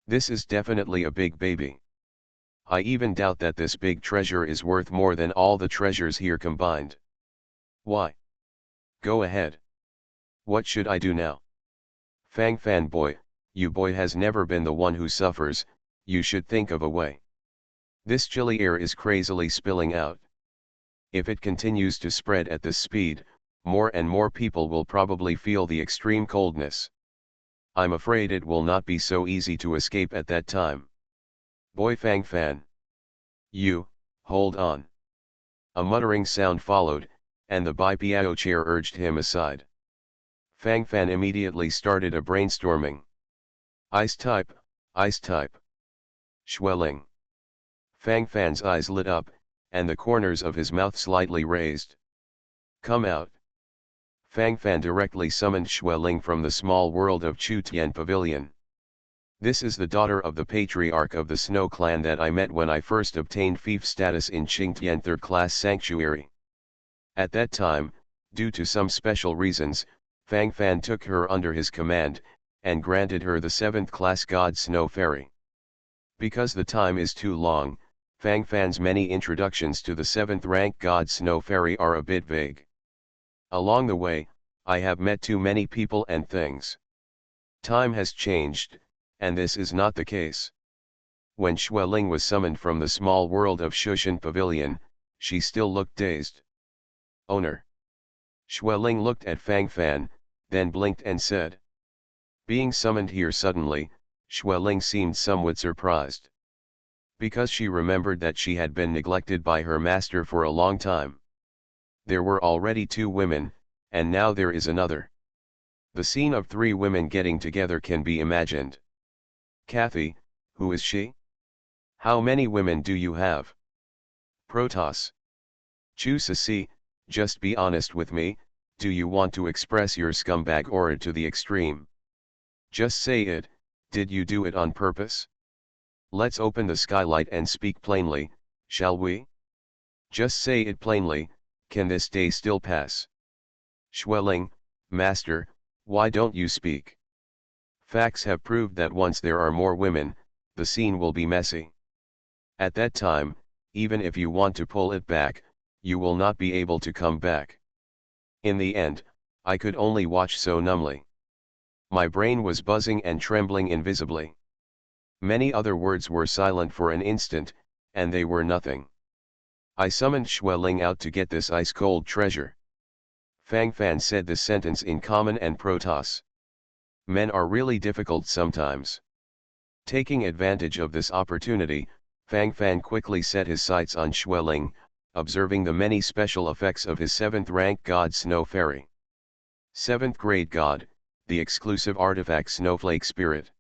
Speaker 1: This is definitely a big baby. I even doubt that this big treasure is worth more than all the treasures here combined. Why? Go ahead. What should I do now? Fang Fan boy, you boy has never been the one who suffers, you should think of a way. This chilly air is crazily spilling out. If it continues to spread at this speed, more and more people will probably feel the extreme coldness. I'm afraid it will not be so easy to escape at that time. Boy Fang Fan. You, hold on. A muttering sound followed, and the Baipiao chair urged him aside. Fang Fan immediately started a brainstorming. Ice type, ice type. Schwelling. Fang Fan's eyes lit up, and the corners of his mouth slightly raised. Come out. Fang Fan directly summoned Schwelling from the small world of Chu Tian Pavilion. This is the daughter of the patriarch of the Snow Clan that I met when I first obtained fief status in Qingtian Third Class Sanctuary. At that time, due to some special reasons, Fang Fan took her under his command, and granted her the 7th class God Snow Fairy. Because the time is too long, Fang Fan's many introductions to the 7th rank God Snow Fairy are a bit vague. Along the way, I have met too many people and things. Time has changed, and this is not the case. When Schwelling was summoned from the small world of Shushan Pavilion, she still looked dazed. Owner. Schwelling looked at Fang Fan, then blinked and said. Being summoned here suddenly, Schwelling seemed somewhat surprised. Because she remembered that she had been neglected by her master for a long time. There were already 2 women, and now there is another. The scene of 3 women getting together can be imagined. Kathy, who is she? How many women do you have? Protoss. Chu Sisi, just be honest with me, do you want to express your scumbag aura to the extreme? Just say it, did you do it on purpose? Let's open the skylight and speak plainly, shall we? Just say it plainly, can this day still pass? Schwelling, Master, why don't you speak? Facts have proved that once there are more women, the scene will be messy. At that time, even if you want to pull it back, you will not be able to come back. In the end, I could only watch so numbly. My brain was buzzing and trembling invisibly. Many other words were silent for an instant, and they were nothing. I summoned Schwelling out to get this ice-cold treasure. Fang Fan said this sentence in Common and Protoss. Men are really difficult sometimes. Taking advantage of this opportunity, Fang Fan quickly set his sights on Xueling, observing the many special effects of his 7th rank god Snow Fairy. 7th grade god, the exclusive artifact Snowflake Spirit.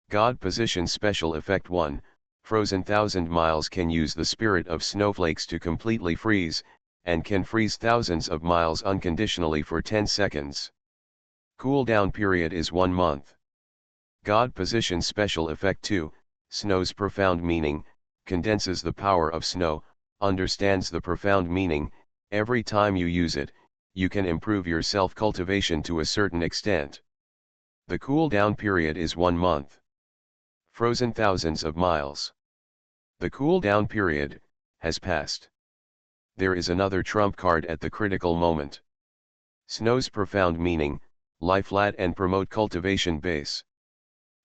Speaker 1: God Position Special Effect 1, Frozen 1000 miles can use the spirit of snowflakes to completely freeze, and can freeze thousands of miles unconditionally for 10 seconds. Cooldown period is 1 month. God Position Special Effect 2, Snow's Profound Meaning, condenses the power of snow, understands the profound meaning. Every time you use it, you can improve your self-cultivation to a certain extent. The cooldown period is 1 month. Frozen thousands of miles. The cooldown period has passed. There is another trump card at the critical moment. Snow's Profound Meaning, lie flat and promote cultivation base.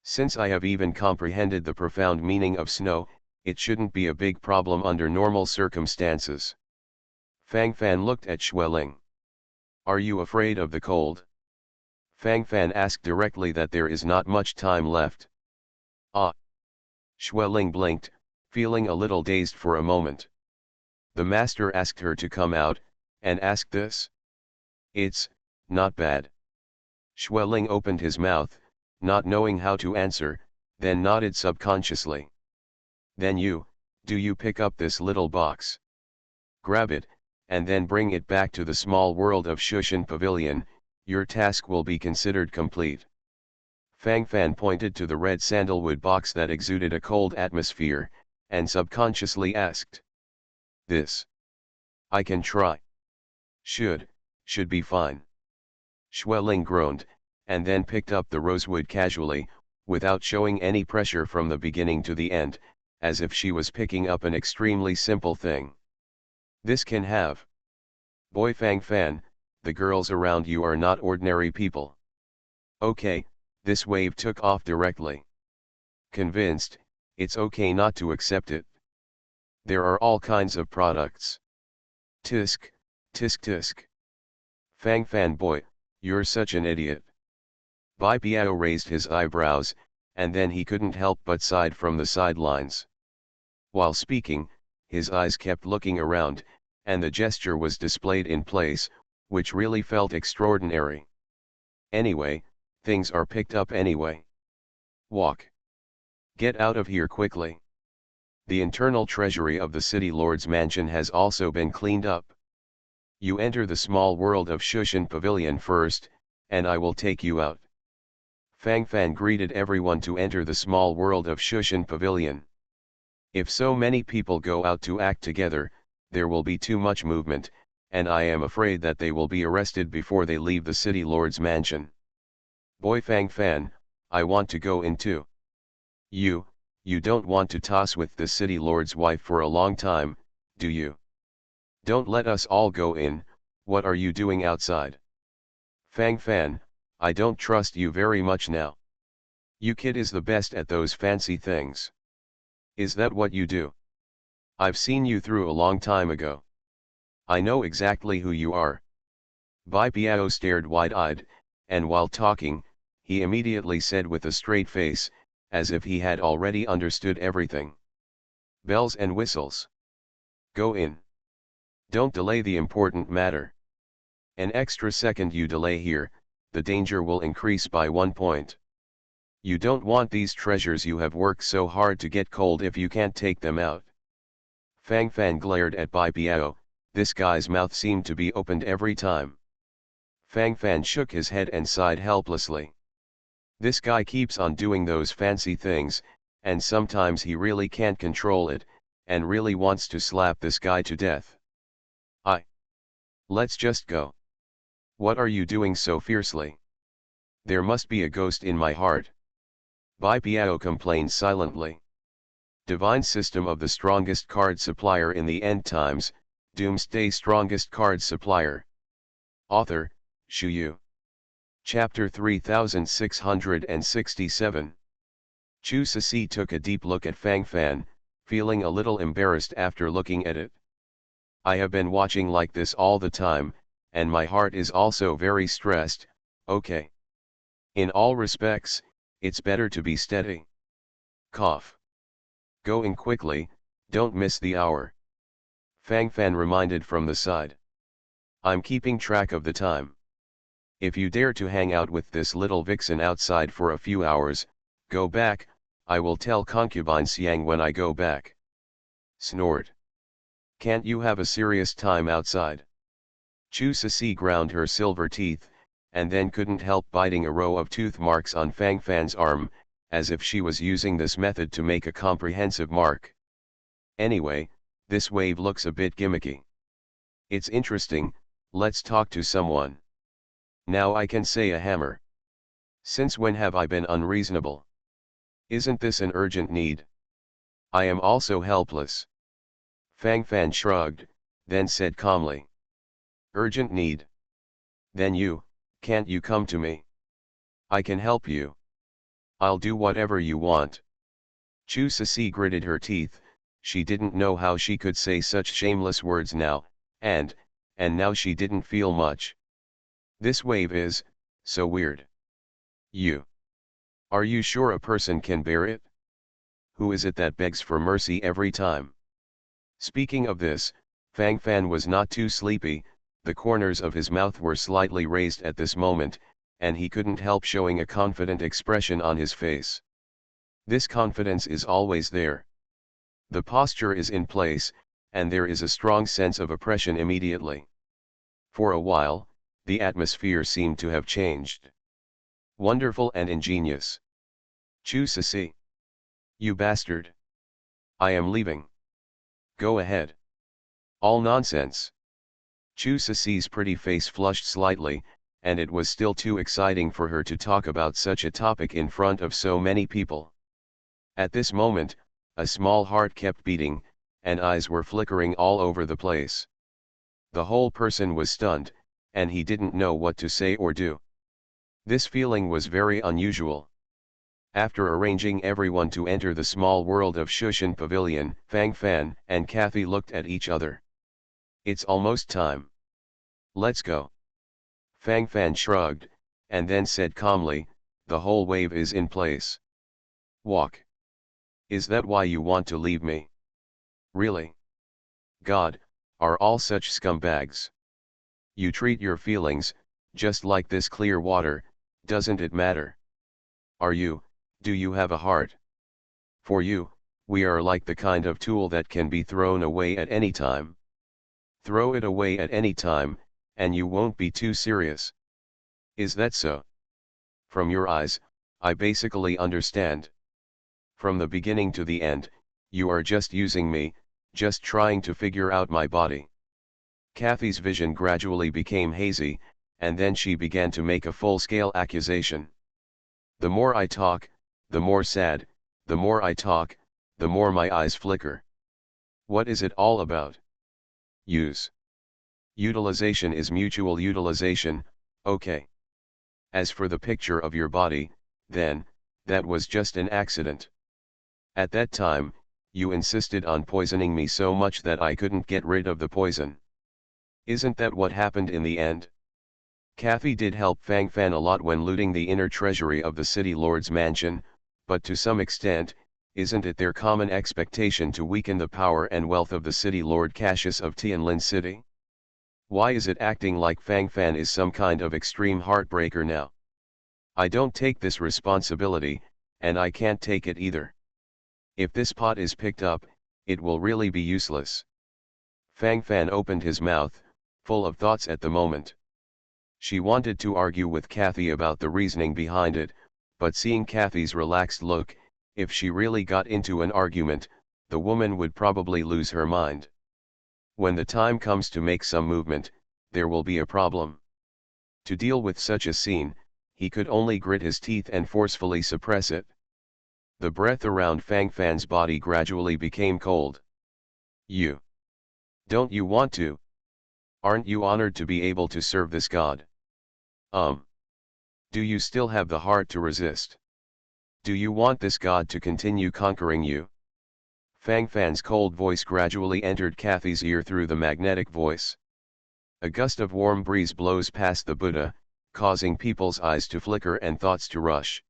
Speaker 1: Since I have even comprehended the profound meaning of snow, it shouldn't be a big problem under normal circumstances. Fang Fan looked at Xueling. Are you afraid of the cold? Fang Fan asked directly that there is not much time left. Ah. Xueling blinked, feeling a little dazed for a moment. The master asked her to come out, and asked this. It's not bad. Xueling opened his mouth, not knowing how to answer, then nodded subconsciously. Then do you pick up this little box? Grab it, and then bring it back to the small world of Shushan Pavilion, your task will be considered complete. Fang Fan pointed to the red sandalwood box that exuded a cold atmosphere, and subconsciously asked. This. I can try. Should be fine. Xueling groaned, and then picked up the rosewood casually, without showing any pressure from the beginning to the end, as if she was picking up an extremely simple thing. This can have. Boy Fang Fan, the girls around you are not ordinary people. Okay, this wave took off directly. Convinced, it's okay not to accept it. There are all kinds of products. Tisk, tisk tisk. Fang Fan boy, you're such an idiot. Bai Biao raised his eyebrows, and then he couldn't help but sighed from the sidelines. While speaking, his eyes kept looking around, and the gesture was displayed in place, which really felt extraordinary. Anyway, things are picked up anyway. Walk. Get out of here quickly. The internal treasury of the city lord's mansion has also been cleaned up. You enter the small world of Shushan Pavilion first, and I will take you out. Fang Fan greeted everyone to enter the small world of Shushan Pavilion. If so many people go out to act together, there will be too much movement, and I am afraid that they will be arrested before they leave the city lord's mansion. Boy Fang Fan, I want to go in too. You don't want to toss with the city lord's wife for a long time, do you? Don't let us all go in, what are you doing outside? Fang Fan, I don't trust you very much now. You kid is the best at those fancy things. Is that what you do? I've seen you through a long time ago. I know exactly who you are. Bai Biao stared wide-eyed, and while talking, he immediately said with a straight face, as if he had already understood everything. Bells and whistles. Go in. Don't delay the important matter. An extra second you delay here, the danger will increase by 1 point. You don't want these treasures you have worked so hard to get cold if you can't take them out. Fang Fan glared at Bai Biao, this guy's mouth seemed to be opened every time. Fang Fan shook his head and sighed helplessly. This guy keeps on doing those fancy things, and sometimes he really can't control it, and really wants to slap this guy to death. Let's just go. What are you doing so fiercely? There must be a ghost in my heart. Bai Biao complained silently. Divine System of the Strongest Card Supplier in the End Times, Doomsday Strongest Card Supplier. Author, Shu Yu. Chapter 3667. Chu Sisi took a deep look at Fang Fan, feeling a little embarrassed after looking at it. I have been watching like this all the time, and my heart is also very stressed, okay. In all respects, it's better to be steady. Cough. Go in quickly, don't miss the hour. Fang Fan reminded from the side. I'm keeping track of the time. If you dare to hang out with this little vixen outside for a few hours, go back, I will tell concubine Xiang when I go back. Snort. Can't you have a serious time outside? Chu Sisi ground her silver teeth, and then couldn't help biting a row of tooth marks on Fang Fan's arm, as if she was using this method to make a comprehensive mark. Anyway, this wave looks a bit gimmicky. It's interesting, let's talk to someone. Now I can say a hammer. Since when have I been unreasonable? Isn't this an urgent need? I am also helpless. Fang Fan shrugged, then said calmly. Urgent need. Then can't you come to me? I can help you. I'll do whatever you want. Chu Sisi gritted her teeth, she didn't know how she could say such shameless words now, and now she didn't feel much. This wave is, so weird. Are you sure a person can bear it? Who is it that begs for mercy every time? Speaking of this, Fang Fan was not too sleepy, the corners of his mouth were slightly raised at this moment, and he couldn't help showing a confident expression on his face. This confidence is always there. The posture is in place, and there is a strong sense of oppression immediately. For a while, the atmosphere seemed to have changed. Wonderful and ingenious. Chu Sisi. You bastard. I am leaving. Go ahead. All nonsense. Chu Sisi's pretty face flushed slightly, and it was still too exciting for her to talk about such a topic in front of so many people. At this moment, a small heart kept beating, and eyes were flickering all over the place. The whole person was stunned, and he didn't know what to say or do. This feeling was very unusual. After arranging everyone to enter the small world of Shushan Pavilion, Fang Fan and Kathy looked at each other. It's almost time. Let's go. Fang Fan shrugged, and then said calmly, the whole wave is in place. Walk. Is that why you want to leave me? Really? God, are all such scumbags? You treat your feelings, just like this clear water, doesn't it matter? Do you have a heart? For you, we are like the kind of tool that can be thrown away at any time. Throw it away at any time, and you won't be too serious. Is that so? From your eyes, I basically understand. From the beginning to the end, you are just using me, just trying to figure out my body. Kathy's vision gradually became hazy, and then she began to make a full-scale accusation. The more I talk, the more sad, the more I talk, the more my eyes flicker. What is it all about? Use. Utilization is mutual utilization, okay. As for the picture of your body, then, that was just an accident. At that time, you insisted on poisoning me so much that I couldn't get rid of the poison. Isn't that what happened in the end? Kathy did help Fang Fan a lot when looting the inner treasury of the city lord's mansion, but to some extent, isn't it their common expectation to weaken the power and wealth of the city lord Cassius of Tianlin City? Why is it acting like Fang Fan is some kind of extreme heartbreaker now? I don't take this responsibility, and I can't take it either. If this pot is picked up, it will really be useless. Fang Fan opened his mouth, full of thoughts at the moment. She wanted to argue with Kathy about the reasoning behind it, but seeing Kathy's relaxed look, if she really got into an argument, the woman would probably lose her mind. When the time comes to make some movement, there will be a problem. To deal with such a scene, he could only grit his teeth and forcefully suppress it. The breath around Fang Fan's body gradually became cold. Don't you want to? Aren't you honored to be able to serve this god? Do you still have the heart to resist? Do you want this god to continue conquering you? Fang Fan's cold voice gradually entered Kathy's ear through the magnetic voice. A gust of warm breeze blows past the Buddha, causing people's eyes to flicker and thoughts to rush.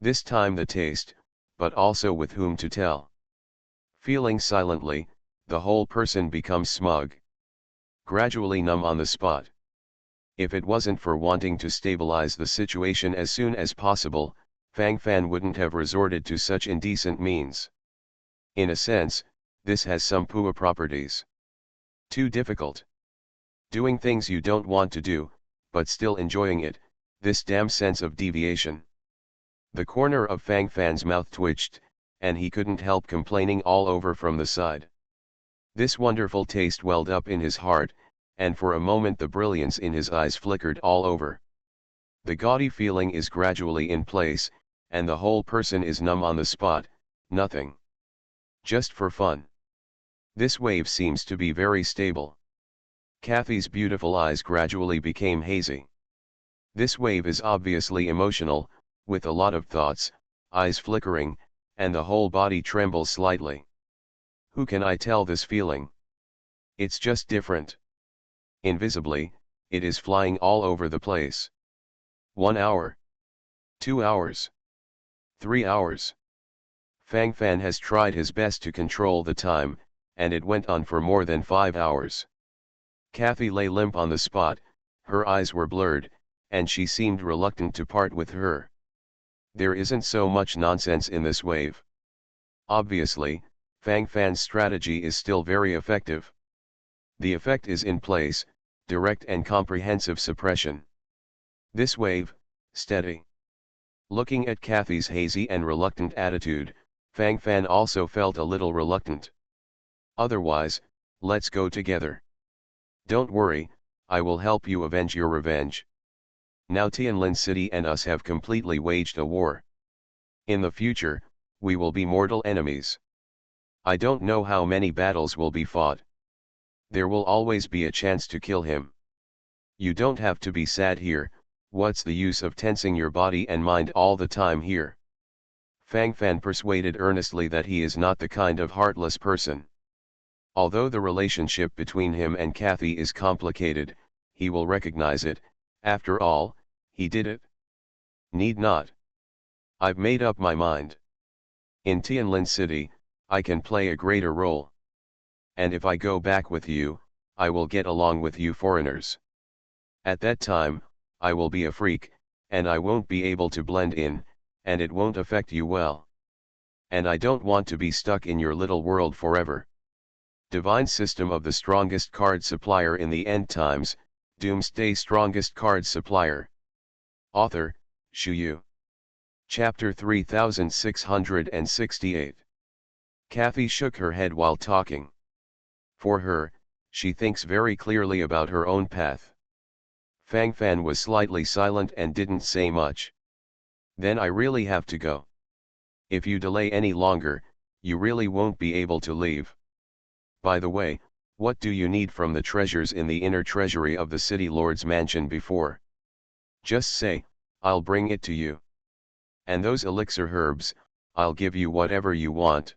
Speaker 1: This time the taste, but also with whom to tell. Feeling silently, the whole person becomes smug. Gradually numb on the spot. If it wasn't for wanting to stabilize the situation as soon as possible, Fang Fan wouldn't have resorted to such indecent means. In a sense, this has some poor properties. Too difficult. Doing things you don't want to do, but still enjoying it, this damn sense of deviation. The corner of Fang Fan's mouth twitched, and he couldn't help complaining all over from the side. This wonderful taste welled up in his heart, and for a moment the brilliance in his eyes flickered all over. The gaudy feeling is gradually in place, and the whole person is numb on the spot, nothing. Just for fun. This wave seems to be very stable. Kathy's beautiful eyes gradually became hazy. This wave is obviously emotional, with a lot of thoughts, eyes flickering, and the whole body trembles slightly. Who can I tell this feeling? It's just different. Invisibly, it is flying all over the place. 1 hour. 2 hours. 3 hours. Fang Fan has tried his best to control the time, and it went on for more than 5 hours. Kathy lay limp on the spot, her eyes were blurred, and she seemed reluctant to part with her. There isn't so much nonsense in this wave. Obviously, Fang Fan's strategy is still very effective. The effect is in place, direct and comprehensive suppression. This wave, steady. Looking at Kathy's hazy and reluctant attitude, Fang Fan also felt a little reluctant. Otherwise, let's go together. Don't worry, I will help you avenge your revenge. Now Tianlin City and us have completely waged a war. In the future, we will be mortal enemies. I don't know how many battles will be fought. There will always be a chance to kill him. You don't have to be sad here, what's the use of tensing your body and mind all the time here? Fang Fan persuaded earnestly that he is not the kind of heartless person. Although the relationship between him and Kathy is complicated, he will recognize it. After all, he did it. Need not. I've made up my mind. In Tianlin City, I can play a greater role. And if I go back with you, I will get along with you foreigners. At that time, I will be a freak, and I won't be able to blend in, and it won't affect you well. And I don't want to be stuck in your little world forever. Divine System of the Strongest Card Supplier in the End Times, Doomsday Strongest Card Supplier. Author, Shu Yu. Chapter 3668. Kathy shook her head while talking. For her, she thinks very clearly about her own path. Fang Fan was slightly silent and didn't say much. Then I really have to go. If you delay any longer, you really won't be able to leave. By the way, what do you need from the treasures in the inner treasury of the city lord's mansion before? Just say, I'll bring it to you. And those elixir herbs, I'll give you whatever you want.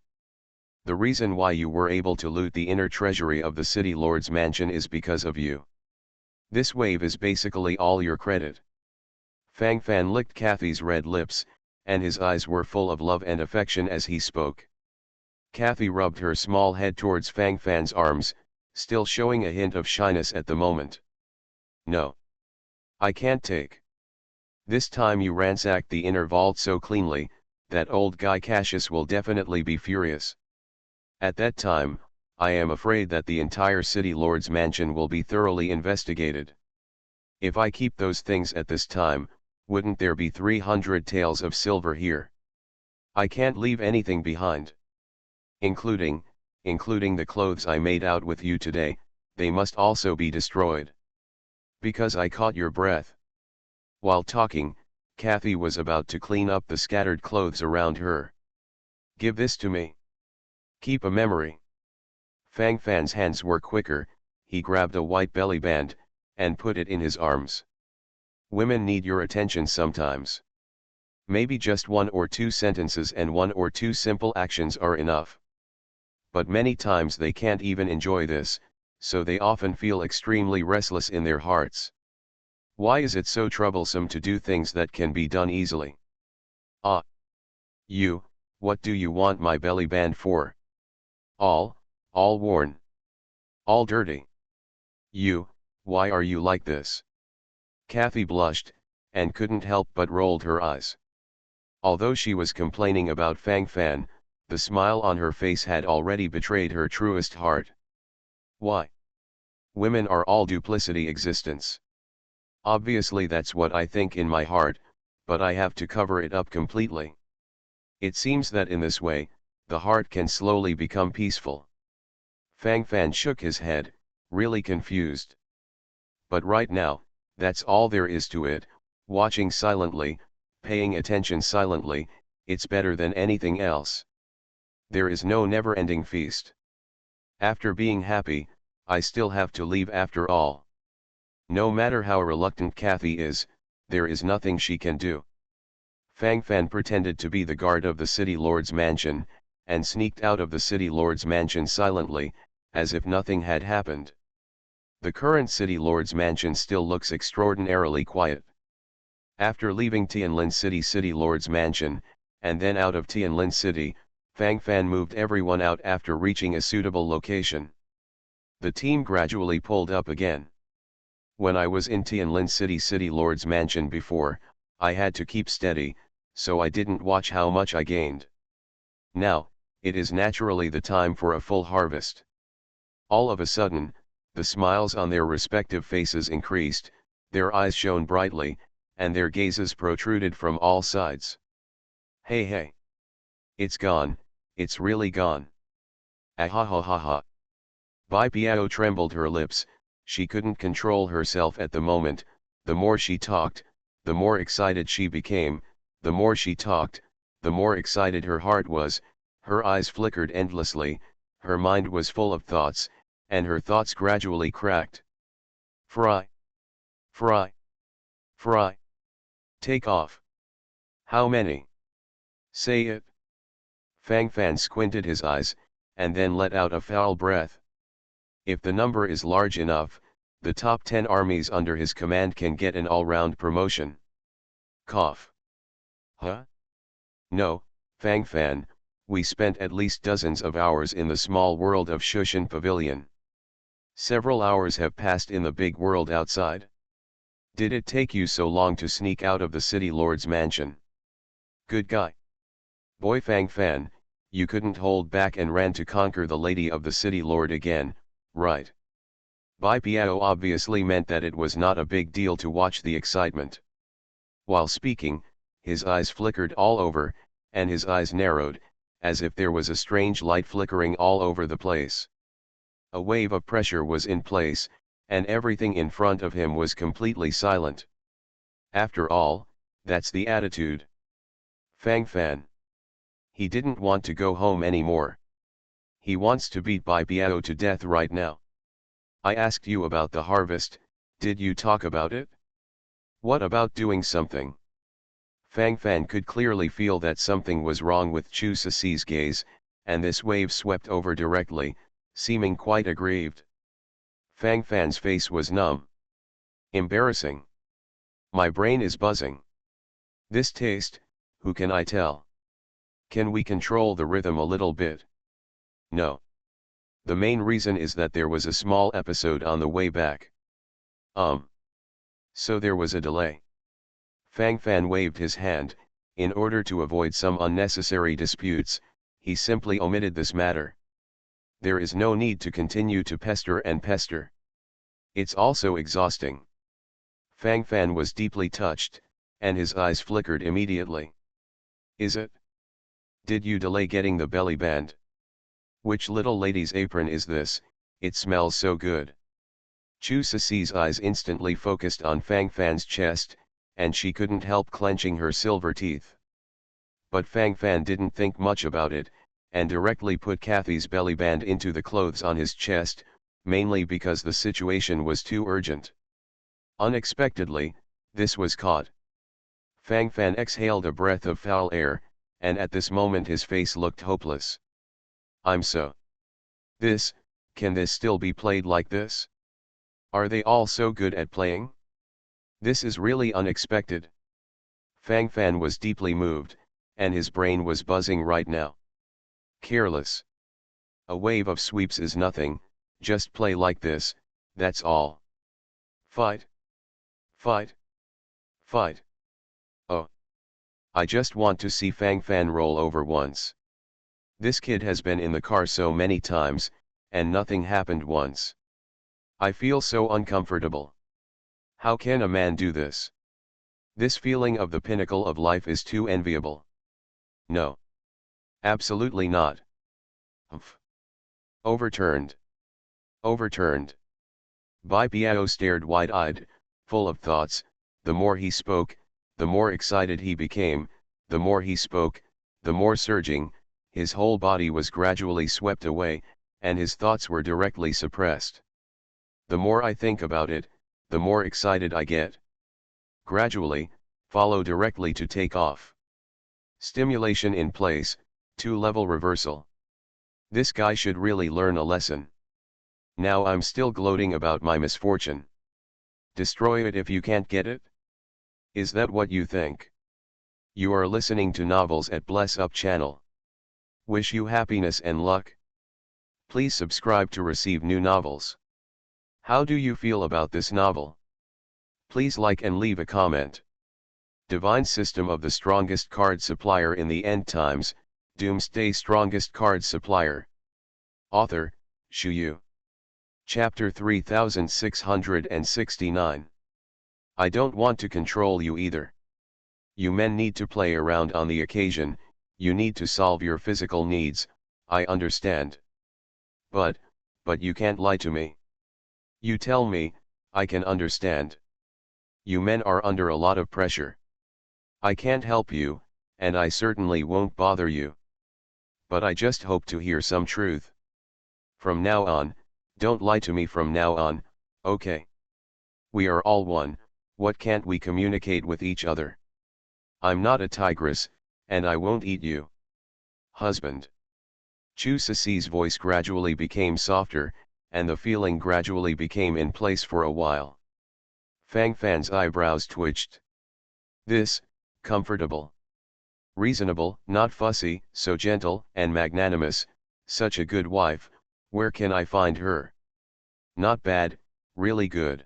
Speaker 1: The reason why you were able to loot the inner treasury of the city lord's mansion is because of you. This wave is basically all your credit. Fang Fan licked Kathy's red lips, and his eyes were full of love and affection as he spoke. Kathy rubbed her small head towards Fang Fan's arms, still showing a hint of shyness at the moment. No. I can't take. This time you ransacked the inner vault so cleanly, that old guy Cassius will definitely be furious. At that time, I am afraid that the entire city lord's mansion will be thoroughly investigated. If I keep those things at this time, wouldn't there be 300 taels of silver here? I can't leave anything behind. Including the clothes I made out with you today, they must also be destroyed. Because I caught your breath. While talking, Kathy was about to clean up the scattered clothes around her. Give this to me. Keep a memory. Fang Fan's hands were quicker, he grabbed a white belly band, and put it in his arms. Women need your attention sometimes. Maybe just 1 or 2 sentences and 1 or 2 simple actions are enough. But many times they can't even enjoy this, so they often feel extremely restless in their hearts. Why is it so troublesome to do things that can be done easily? Ah! You, what do you want my belly band for? All worn. All dirty. You, why are you like this? Kathy blushed, and couldn't help but rolled her eyes. Although she was complaining about Fang Fan, the smile on her face had already betrayed her truest heart. Why? Women are all duplicity existence. Obviously that's what I think in my heart, but I have to cover it up completely. It seems that in this way, the heart can slowly become peaceful. Fang Fan shook his head, really confused. But right now, that's all there is to it, watching silently, paying attention silently, it's better than anything else. There is no never-ending feast. After being happy, I still have to leave after all. No matter how reluctant Kathy is, there is nothing she can do. Fang Fan pretended to be the guard of the city lord's mansion, and sneaked out of the city lord's mansion silently, as if nothing had happened. The current city lord's mansion still looks extraordinarily quiet. After leaving Tianlin City lord's mansion, and then out of Tianlin City, Fang Fan moved everyone out after reaching a suitable location. The team gradually pulled up again. When I was in Tianlin City lord's mansion before, I had to keep steady, so I didn't watch how much I gained. Now, it is naturally the time for a full harvest. All of a sudden, the smiles on their respective faces increased, their eyes shone brightly, and their gazes protruded from all sides. Hey! It's gone, it's really gone. Ahahaha. Bai Piao trembled her lips, she couldn't control herself at the moment, the more she talked, the more excited she became, the more she talked, the more excited her heart was, her eyes flickered endlessly, her mind was full of thoughts, and her thoughts gradually cracked. Fry! Fry! Fry! Take off! How many? Say it! Fang Fan squinted his eyes, and then let out a foul breath. If the number is large enough, the top 10 armies under his command can get an all-round promotion. Cough. Huh? No, Fang Fan, we spent at least dozens of hours in the small world of Shushan Pavilion. Several hours have passed in the big world outside. Did it take you so long to sneak out of the city lord's mansion? Good guy. Boy Fang Fan, you couldn't hold back and ran to conquer the lady of the city lord again, right? Bai Piao obviously meant that it was not a big deal to watch the excitement. While speaking, his eyes flickered all over, and his eyes narrowed, as if there was a strange light flickering all over the place. A wave of pressure was in place, and everything in front of him was completely silent. After all, that's the attitude. Fang Fan. He didn't want to go home anymore. He wants to beat Bai Piao to death right now. I asked you about the harvest, did you talk about it? What about doing something? Fang Fan could clearly feel that something was wrong with Chu Sisi's gaze, and this wave swept over directly, seeming quite aggrieved. Fang Fan's face was numb. Embarrassing. My brain is buzzing. This taste, who can I tell? Can we control the rhythm a little bit? No. The main reason is that there was a small episode on the way back. So there was a delay. Fang Fan waved his hand, in order to avoid some unnecessary disputes, he simply omitted this matter. There is no need to continue to pester and pester. It's also exhausting. Fang Fan was deeply touched, and his eyes flickered immediately. Is it? Did you delay getting the belly band? Which little lady's apron is this, it smells so good. Chu Sisi's eyes instantly focused on Fang Fan's chest, and she couldn't help clenching her silver teeth. But Fang Fan didn't think much about it, and directly put Kathy's belly band into the clothes on his chest, mainly because the situation was too urgent. Unexpectedly, this was caught. Fang Fan exhaled a breath of foul air, and at this moment his face looked hopeless. I'm so. Can this still be played like this? Are they all so good at playing? This is really unexpected. Fang Fan was deeply moved, and his brain was buzzing right now. Careless. A wave of sweeps is nothing, just play like this, that's all. Fight. Fight. Fight. Oh. I just want to see Fang Fan roll over once. This kid has been in the car so many times, and nothing happened once. I feel so uncomfortable. How can a man do this? This feeling of the pinnacle of life is too enviable. No. Absolutely not. Humph. Overturned. Overturned. Bai Biao stared wide-eyed, full of thoughts. The more he spoke, the more excited he became, the more he spoke, the more surging, his whole body was gradually swept away, and his thoughts were directly suppressed. The more I think about it, the more excited I get. Gradually, follow directly to take off. Stimulation in place, 2-level reversal. This guy should really learn a lesson. Now I'm still gloating about my misfortune. Destroy it if you can't get it? Is that what you think? You are listening to Novels at Bless Up channel. Wish you happiness and luck. Please subscribe to receive new novels. How do you feel about this novel? Please like and leave a comment. Divine System of the Strongest Card Supplier in the End Times, Doomsday Strongest Card Supplier. Author, Shu Yu. Chapter 3669. I don't want to control you either. You men need to play around on the occasion, you need to solve your physical needs, I understand. But you can't lie to me. You tell me, I can understand. You men are under a lot of pressure. I can't help you, and I certainly won't bother you. But I just hope to hear some truth. From now on, don't lie to me from now on, okay? We are all one, what can't we communicate with each other? I'm not a tigress, and I won't eat you. Husband. Chu Ceci's voice gradually became softer, and the feeling gradually became in place for a while. Fang Fan's eyebrows twitched. This, comfortable. Reasonable, not fussy, so gentle and magnanimous, such a good wife, where can I find her? Not bad, really good.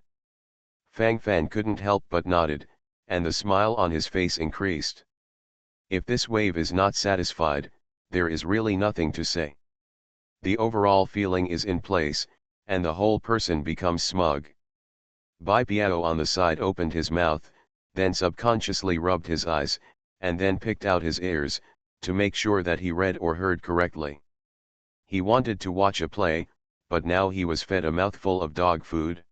Speaker 1: Fang Fan couldn't help but nodded, and the smile on his face increased. If this wave is not satisfied, there is really nothing to say. The overall feeling is in place, and the whole person becomes smug. Bai Biao on the side opened his mouth, then subconsciously rubbed his eyes, and then picked out his ears, to make sure that he read or heard correctly. He wanted to watch a play, but now he was fed a mouthful of dog food.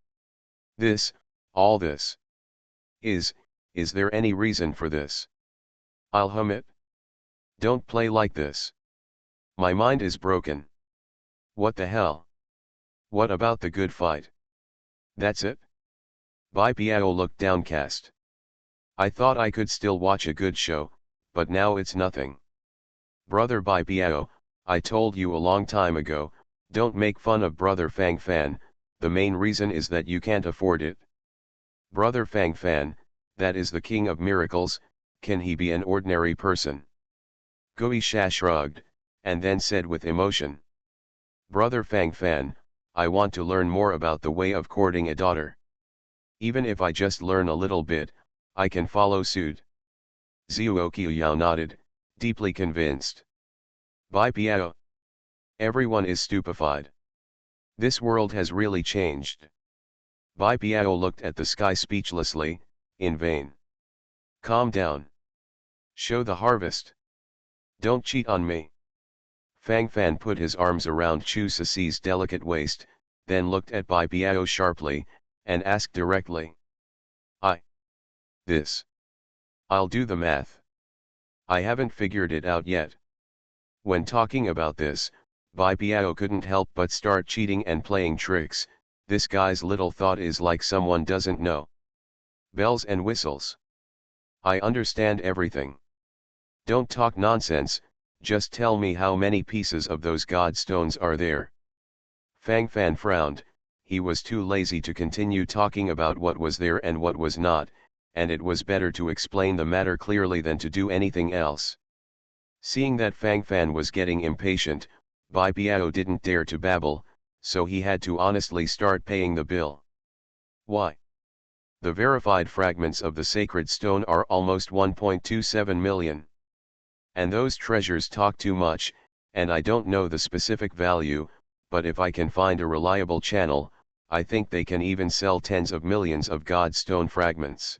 Speaker 1: All this. Is there any reason for this? I'll hum it. Don't play like this. My mind is broken. What the hell? What about the good fight? That's it? Bai Biao looked downcast. I thought I could still watch a good show, but now it's nothing. Brother Bai Biao, I told you a long time ago, don't make fun of Brother Fang Fan, the main reason is that you can't afford it. Brother Fang Fan, that is the king of miracles, can he be an ordinary person? Gui Sha shrugged, and then said with emotion. Brother Fang Fan, I want to learn more about the way of courting a daughter. Even if I just learn a little bit, I can follow suit. Zhuo Qiuyao nodded, deeply convinced. Bai Biao. Everyone is stupefied. This world has really changed. Bai Biao looked at the sky speechlessly, in vain. Calm down. Show the harvest. Don't cheat on me. Fang Fan put his arms around Chu Ceci's delicate waist, then looked at Bai Biao sharply, and asked directly. I'll do the math. I haven't figured it out yet. When talking about this, Bai Biao couldn't help but start cheating and playing tricks. This guy's little thought is like someone doesn't know. Bells and whistles. I understand everything. Don't talk nonsense, just tell me how many pieces of those god stones are there. Fang Fan frowned, he was too lazy to continue talking about what was there and what was not, and it was better to explain the matter clearly than to do anything else. Seeing that Fang Fan was getting impatient, Bai Biao didn't dare to babble, so he had to honestly start paying the bill. Why? The verified fragments of the sacred stone are almost 1.27 million. And those treasures talk too much, and I don't know the specific value, but if I can find a reliable channel, I think they can even sell tens of millions of God stone fragments.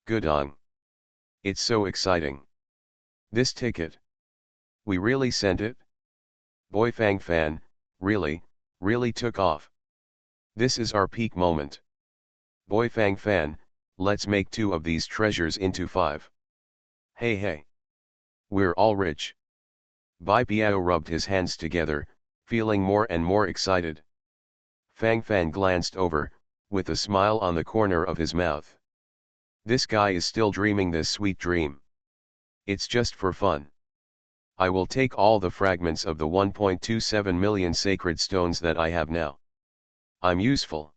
Speaker 1: Good on. It's so exciting. This ticket. We really sent it? Boy Fang Fan, really took off. This is our peak moment. Boy Fang Fan, let's make 2 of these treasures into 5. Hey. We're all rich. Bai Biao rubbed his hands together, feeling more and more excited. Fang Fan glanced over, with a smile on the corner of his mouth. This guy is still dreaming this sweet dream. It's just for fun. I will take all the fragments of the 1.27 million sacred stones that I have now. I'm useful.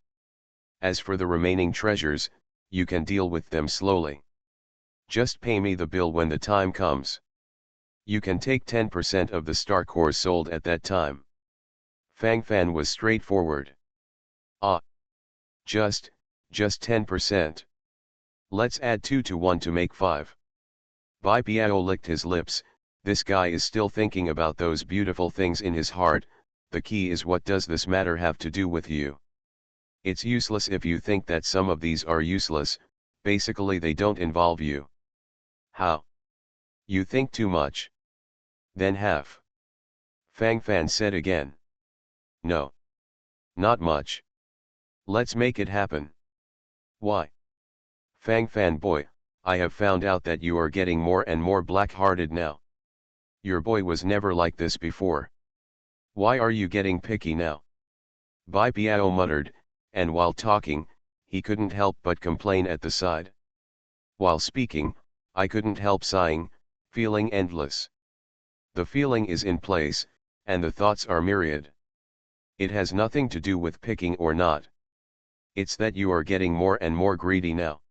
Speaker 1: As for the remaining treasures, you can deal with them slowly. Just pay me the bill when the time comes. You can take 10% of the star cores sold at that time. Fang Fan was straightforward. Ah. Just 10%. Let's add 2 to 1 to make 5. Bai Biao licked his lips. This guy is still thinking about those beautiful things in his heart. The key is, what does this matter have to do with you? It's useless if you think that some of these are useless, basically they don't involve you. How? You think too much. Then half. Fang Fan said again. No. Not much. Let's make it happen. Why? Fang Fan boy, I have found out that you are getting more and more black-hearted now. Your boy was never like this before. Why are you getting picky now? Bai Biao muttered, and while talking, he couldn't help but complain at the side. While speaking, I couldn't help sighing, feeling endless. The feeling is in place, and the thoughts are myriad. It has nothing to do with picking or not. It's that you are getting more and more greedy now.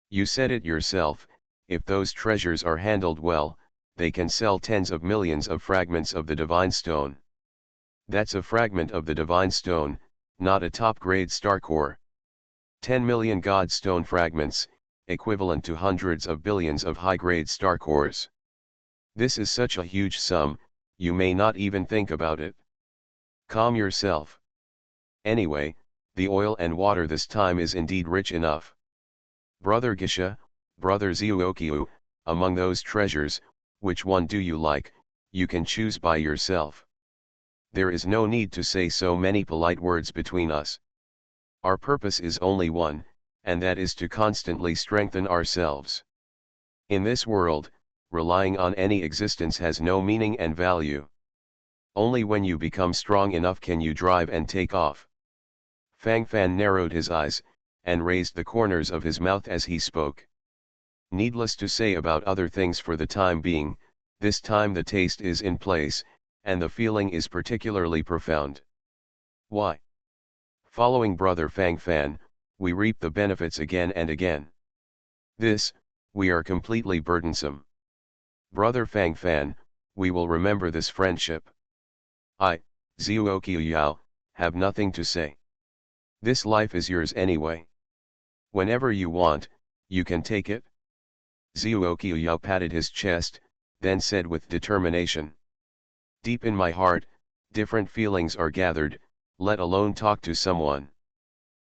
Speaker 1: You said it yourself, if those treasures are handled well, they can sell tens of millions of fragments of the divine stone. That's a fragment of the divine stone, not a top-grade star core. 10 million God stone fragments, equivalent to hundreds of billions of high-grade star cores. This is such a huge sum, you may not even think about it. Calm yourself. Anyway, the oil and water this time is indeed rich enough. Brother Gisha, Brother Zuokyu, among those treasures, which one do you like? You can choose by yourself. There is no need to say so many polite words between us. Our purpose is only one, and that is to constantly strengthen ourselves. In this world, relying on any existence has no meaning and value. Only when you become strong enough can you drive and take off. Fang Fan narrowed his eyes, and raised the corners of his mouth as he spoke. Needless to say about other things for the time being, this time the taste is in place, and the feeling is particularly profound. Why? Following Brother Fang Fan, we reap the benefits again and again. We are completely burdensome. Brother Fang Fan, we will remember this friendship. I, Zuokyu Yao, have nothing to say. This life is yours anyway. Whenever you want, you can take it. Zuokyu Yao patted his chest, then said with determination. Deep in my heart, different feelings are gathered, let alone talk to someone.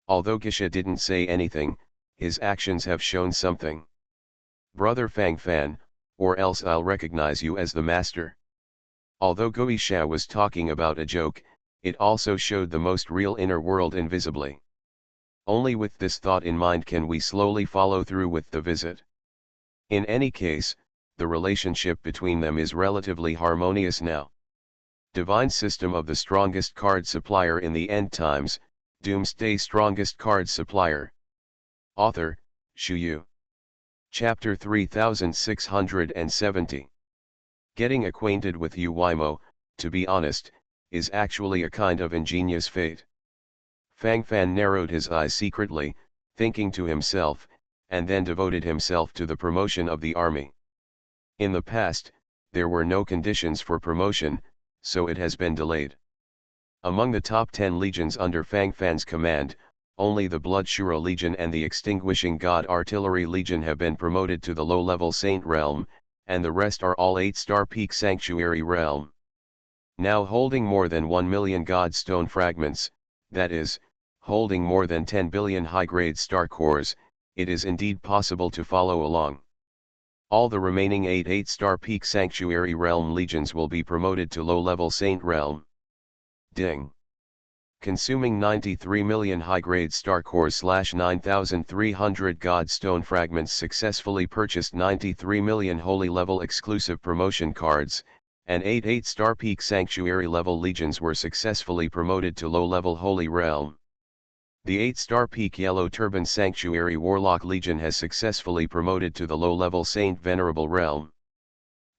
Speaker 1: Although Gisha didn't say anything, his actions have shown something. Brother Fang Fan, or else I'll recognize you as the master. Although Guisha was talking about a joke, it also showed the most real inner world invisibly. Only with this thought in mind can we slowly follow through with the visit. In any case, the relationship between them is relatively harmonious now. Divine system of the strongest card supplier in the end times, Doomsday strongest card supplier. Author, Shuyu. Chapter 3670. Getting acquainted with Uwimo, to be honest, is actually a kind of ingenious fate. Fang Fan narrowed his eyes secretly, thinking to himself, and then devoted himself to the promotion of the army. In the past, there were no conditions for promotion, so it has been delayed. Among the top 10 legions under Fang Fan's command, only the Blood Shura Legion and the Extinguishing God Artillery Legion have been promoted to the low-level Saint Realm, and the rest are all 8-star Peak Sanctuary Realm. Now holding more than 1 million God Stone fragments, that is, holding more than 10 billion high-grade star cores, it is indeed possible to follow along. All the remaining 8-star Peak Sanctuary Realm legions will be promoted to low-level Saint Realm. Ding. Consuming 93 million high-grade star cores / 9,300 God Stone fragments successfully purchased 93 million holy level exclusive promotion cards, and 8-star Peak Sanctuary level legions were successfully promoted to low-level Holy Realm. The 8-star Peak Yellow Turban Sanctuary Warlock Legion has successfully promoted to the low-level Saint Venerable Realm.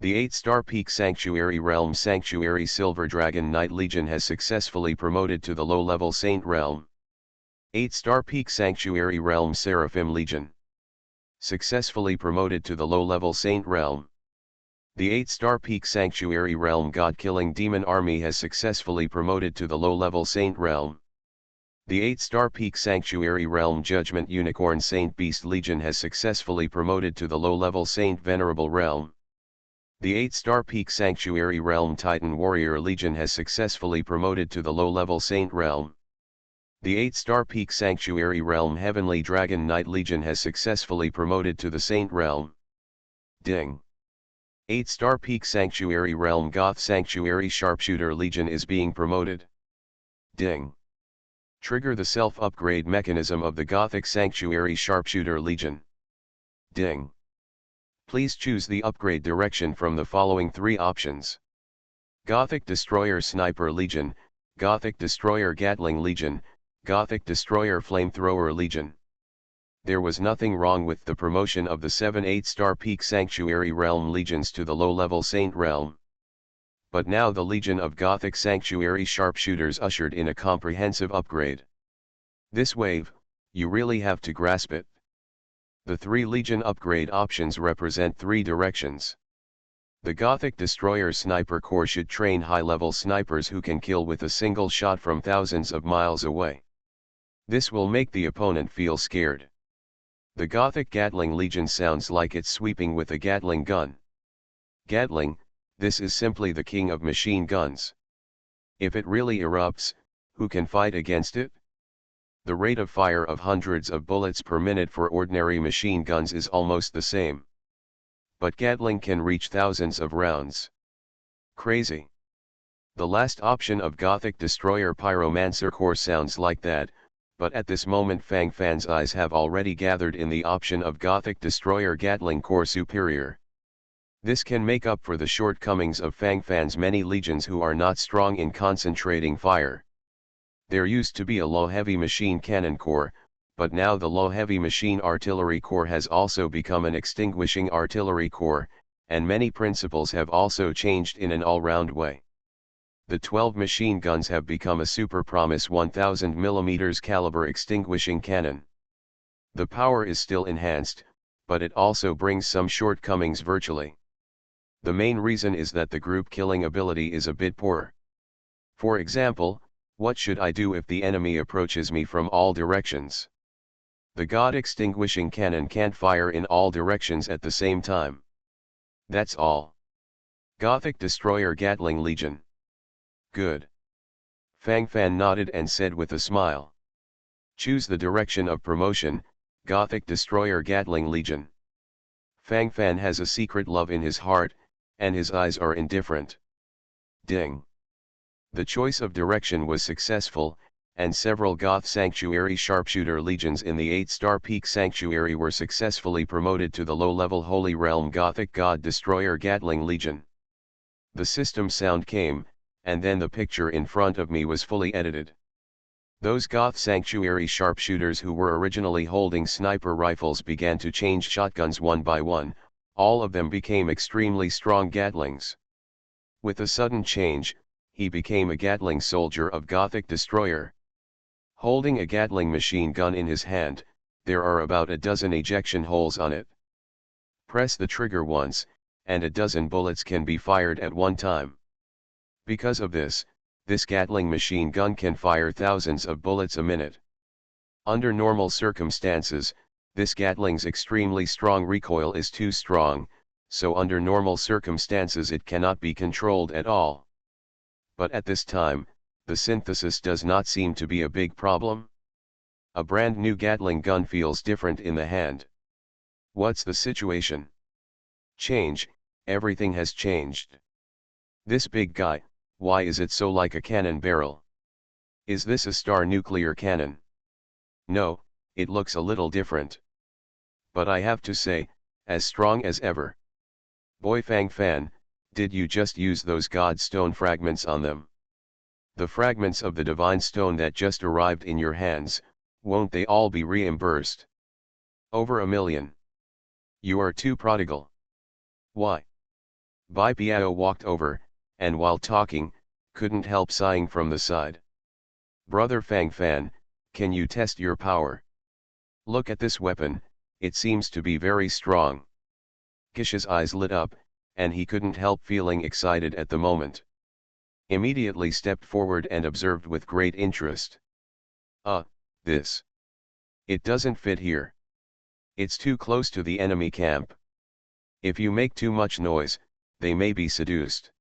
Speaker 1: The 8-star Peak Sanctuary Realm Sanctuary Silver Dragon Knight Legion has successfully promoted to the low-level Saint Realm. 8-star Peak Sanctuary Realm Seraphim Legion successfully promoted to the low-level Saint Realm. The 8-star Peak Sanctuary Realm God-Killing Demon Army has successfully promoted to the low-level Saint Realm. The 8-star Peak Sanctuary Realm Judgment Unicorn Saint Beast Legion has successfully promoted to the low-level Saint Venerable Realm. The 8-star Peak Sanctuary Realm Titan Warrior Legion has successfully promoted to the low-level Saint Realm. The 8-star Peak Sanctuary Realm Heavenly Dragon Knight Legion has successfully promoted to the Saint Realm. Ding. 8-star Peak Sanctuary Realm Goth Sanctuary Sharpshooter Legion is being promoted. Ding. Trigger the self-upgrade mechanism of the Gothic Sanctuary Sharpshooter Legion. Ding. Please choose the upgrade direction from the following 3 options. Gothic Destroyer Sniper Legion, Gothic Destroyer Gatling Legion, Gothic Destroyer Flamethrower Legion. There was nothing wrong with the promotion of the 7 8-star Peak Sanctuary Realm Legions to the low-level Saint Realm. But now the Legion of Gothic Sanctuary Sharpshooters ushered in a comprehensive upgrade. This wave, you really have to grasp it. The 3 Legion upgrade options represent 3 directions. The Gothic Destroyer Sniper Corps should train high-level snipers who can kill with a single shot from thousands of miles away. This will make the opponent feel scared. The Gothic Gatling Legion sounds like it's sweeping with a Gatling gun. Gatling, this is simply the king of machine guns. If it really erupts, who can fight against it? The rate of fire of hundreds of bullets per minute for ordinary machine guns is almost the same. But Gatling can reach thousands of rounds. Crazy. The last option of Gothic Destroyer Pyromancer Corps sounds like that, but at this moment Fang Fan's eyes have already gathered in the option of Gothic Destroyer Gatling Corps Superior. This can make up for the shortcomings of Fang Fan's many legions who are not strong in concentrating fire. There used to be a low-heavy machine cannon corps, but now the low-heavy machine artillery corps has also become an extinguishing artillery corps, and many principles have also changed in an all-round way. The 12 machine guns have become a Super Promise 1000mm caliber extinguishing cannon. The power is still enhanced, but it also brings some shortcomings virtually. The main reason is that the group killing ability is a bit poor. For example, what should I do if the enemy approaches me from all directions? The God Extinguishing Cannon can't fire in all directions at the same time. That's all. Gothic Destroyer Gatling Legion. Good. Fang Fan nodded and said with a smile. Choose the direction of promotion, Gothic Destroyer Gatling Legion. Fang Fan has a secret love in his heart, and his eyes are indifferent. Ding. The choice of direction was successful, and several Goth Sanctuary Sharpshooter Legions in the 8-star Peak Sanctuary were successfully promoted to the low-level Holy Realm Gothic God Destroyer Gatling Legion. The system sound came, and then the picture in front of me was fully edited. Those Goth Sanctuary Sharpshooters who were originally holding sniper rifles began to change shotguns one by one, all of them became extremely strong Gatlings. With a sudden change, he became a Gatling soldier of Gothic Destroyer. Holding a Gatling machine gun in his hand, there are about a dozen ejection holes on it. Press the trigger once, and a dozen bullets can be fired at one time. Because of this, this Gatling machine gun can fire thousands of bullets a minute. Under normal circumstances, this Gatling's extremely strong recoil is too strong, so under normal circumstances it cannot be controlled at all. But at this time, the synthesis does not seem to be a big problem. A brand new Gatling gun feels different in the hand. What's the situation? Change, everything has changed. This big guy, why is it so like a cannon barrel? Is this a Star nuclear cannon? No, it looks a little different. But I have to say, as strong as ever. Boy Fang Fan, did you just use those God Stone fragments on them? The fragments of the Divine Stone that just arrived in your hands, won't they all be reimbursed? Over 1 million. You are too prodigal. Why? Bai Piao walked over, and while talking, couldn't help sighing from the side. Brother Fang Fan, can you test your power? Look at this weapon, it seems to be very strong. Kish's eyes lit up, and he couldn't help feeling excited at the moment. Immediately stepped forward and observed with great interest. This. It doesn't fit here. It's too close to the enemy camp. If you make too much noise, they may be seduced.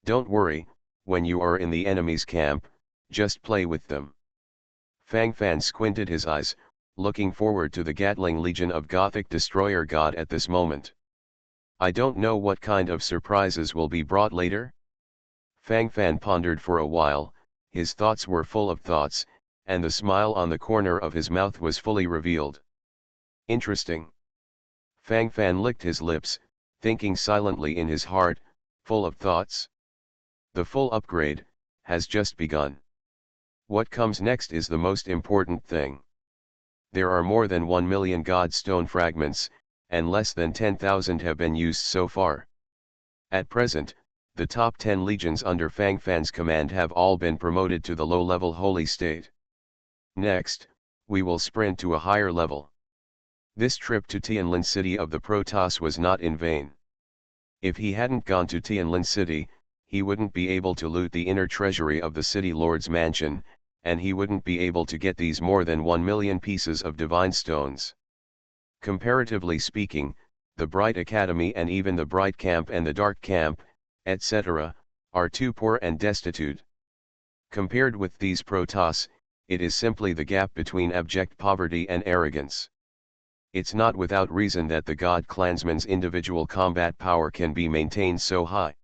Speaker 1: Don't worry, when you are in the enemy's camp, just play with them. Fang Fan squinted his eyes, looking forward to the Gatling Legion of Gothic Destroyer God at this moment. I don't know what kind of surprises will be brought later. Fang Fan pondered for a while, his thoughts were full of thoughts, and the smile on the corner of his mouth was fully revealed. Interesting. Fang Fan licked his lips, thinking silently in his heart, full of thoughts. The full upgrade has just begun. What comes next is the most important thing. There are more than 1 million God Stone fragments, and less than 10,000 have been used so far. At present, the top 10 legions under Fang Fan's command have all been promoted to the low-level holy state. Next, we will sprint to a higher level. This trip to Tianlin City of the Protoss was not in vain. If he hadn't gone to Tianlin City, he wouldn't be able to loot the inner treasury of the city lord's mansion, and he wouldn't be able to get these more than 1 million pieces of divine stones. Comparatively speaking, the Bright Academy and even the Bright Camp and the Dark Camp, etc., are too poor and destitute. Compared with these Protoss, it is simply the gap between abject poverty and arrogance. It's not without reason that the God Clansman's individual combat power can be maintained so high.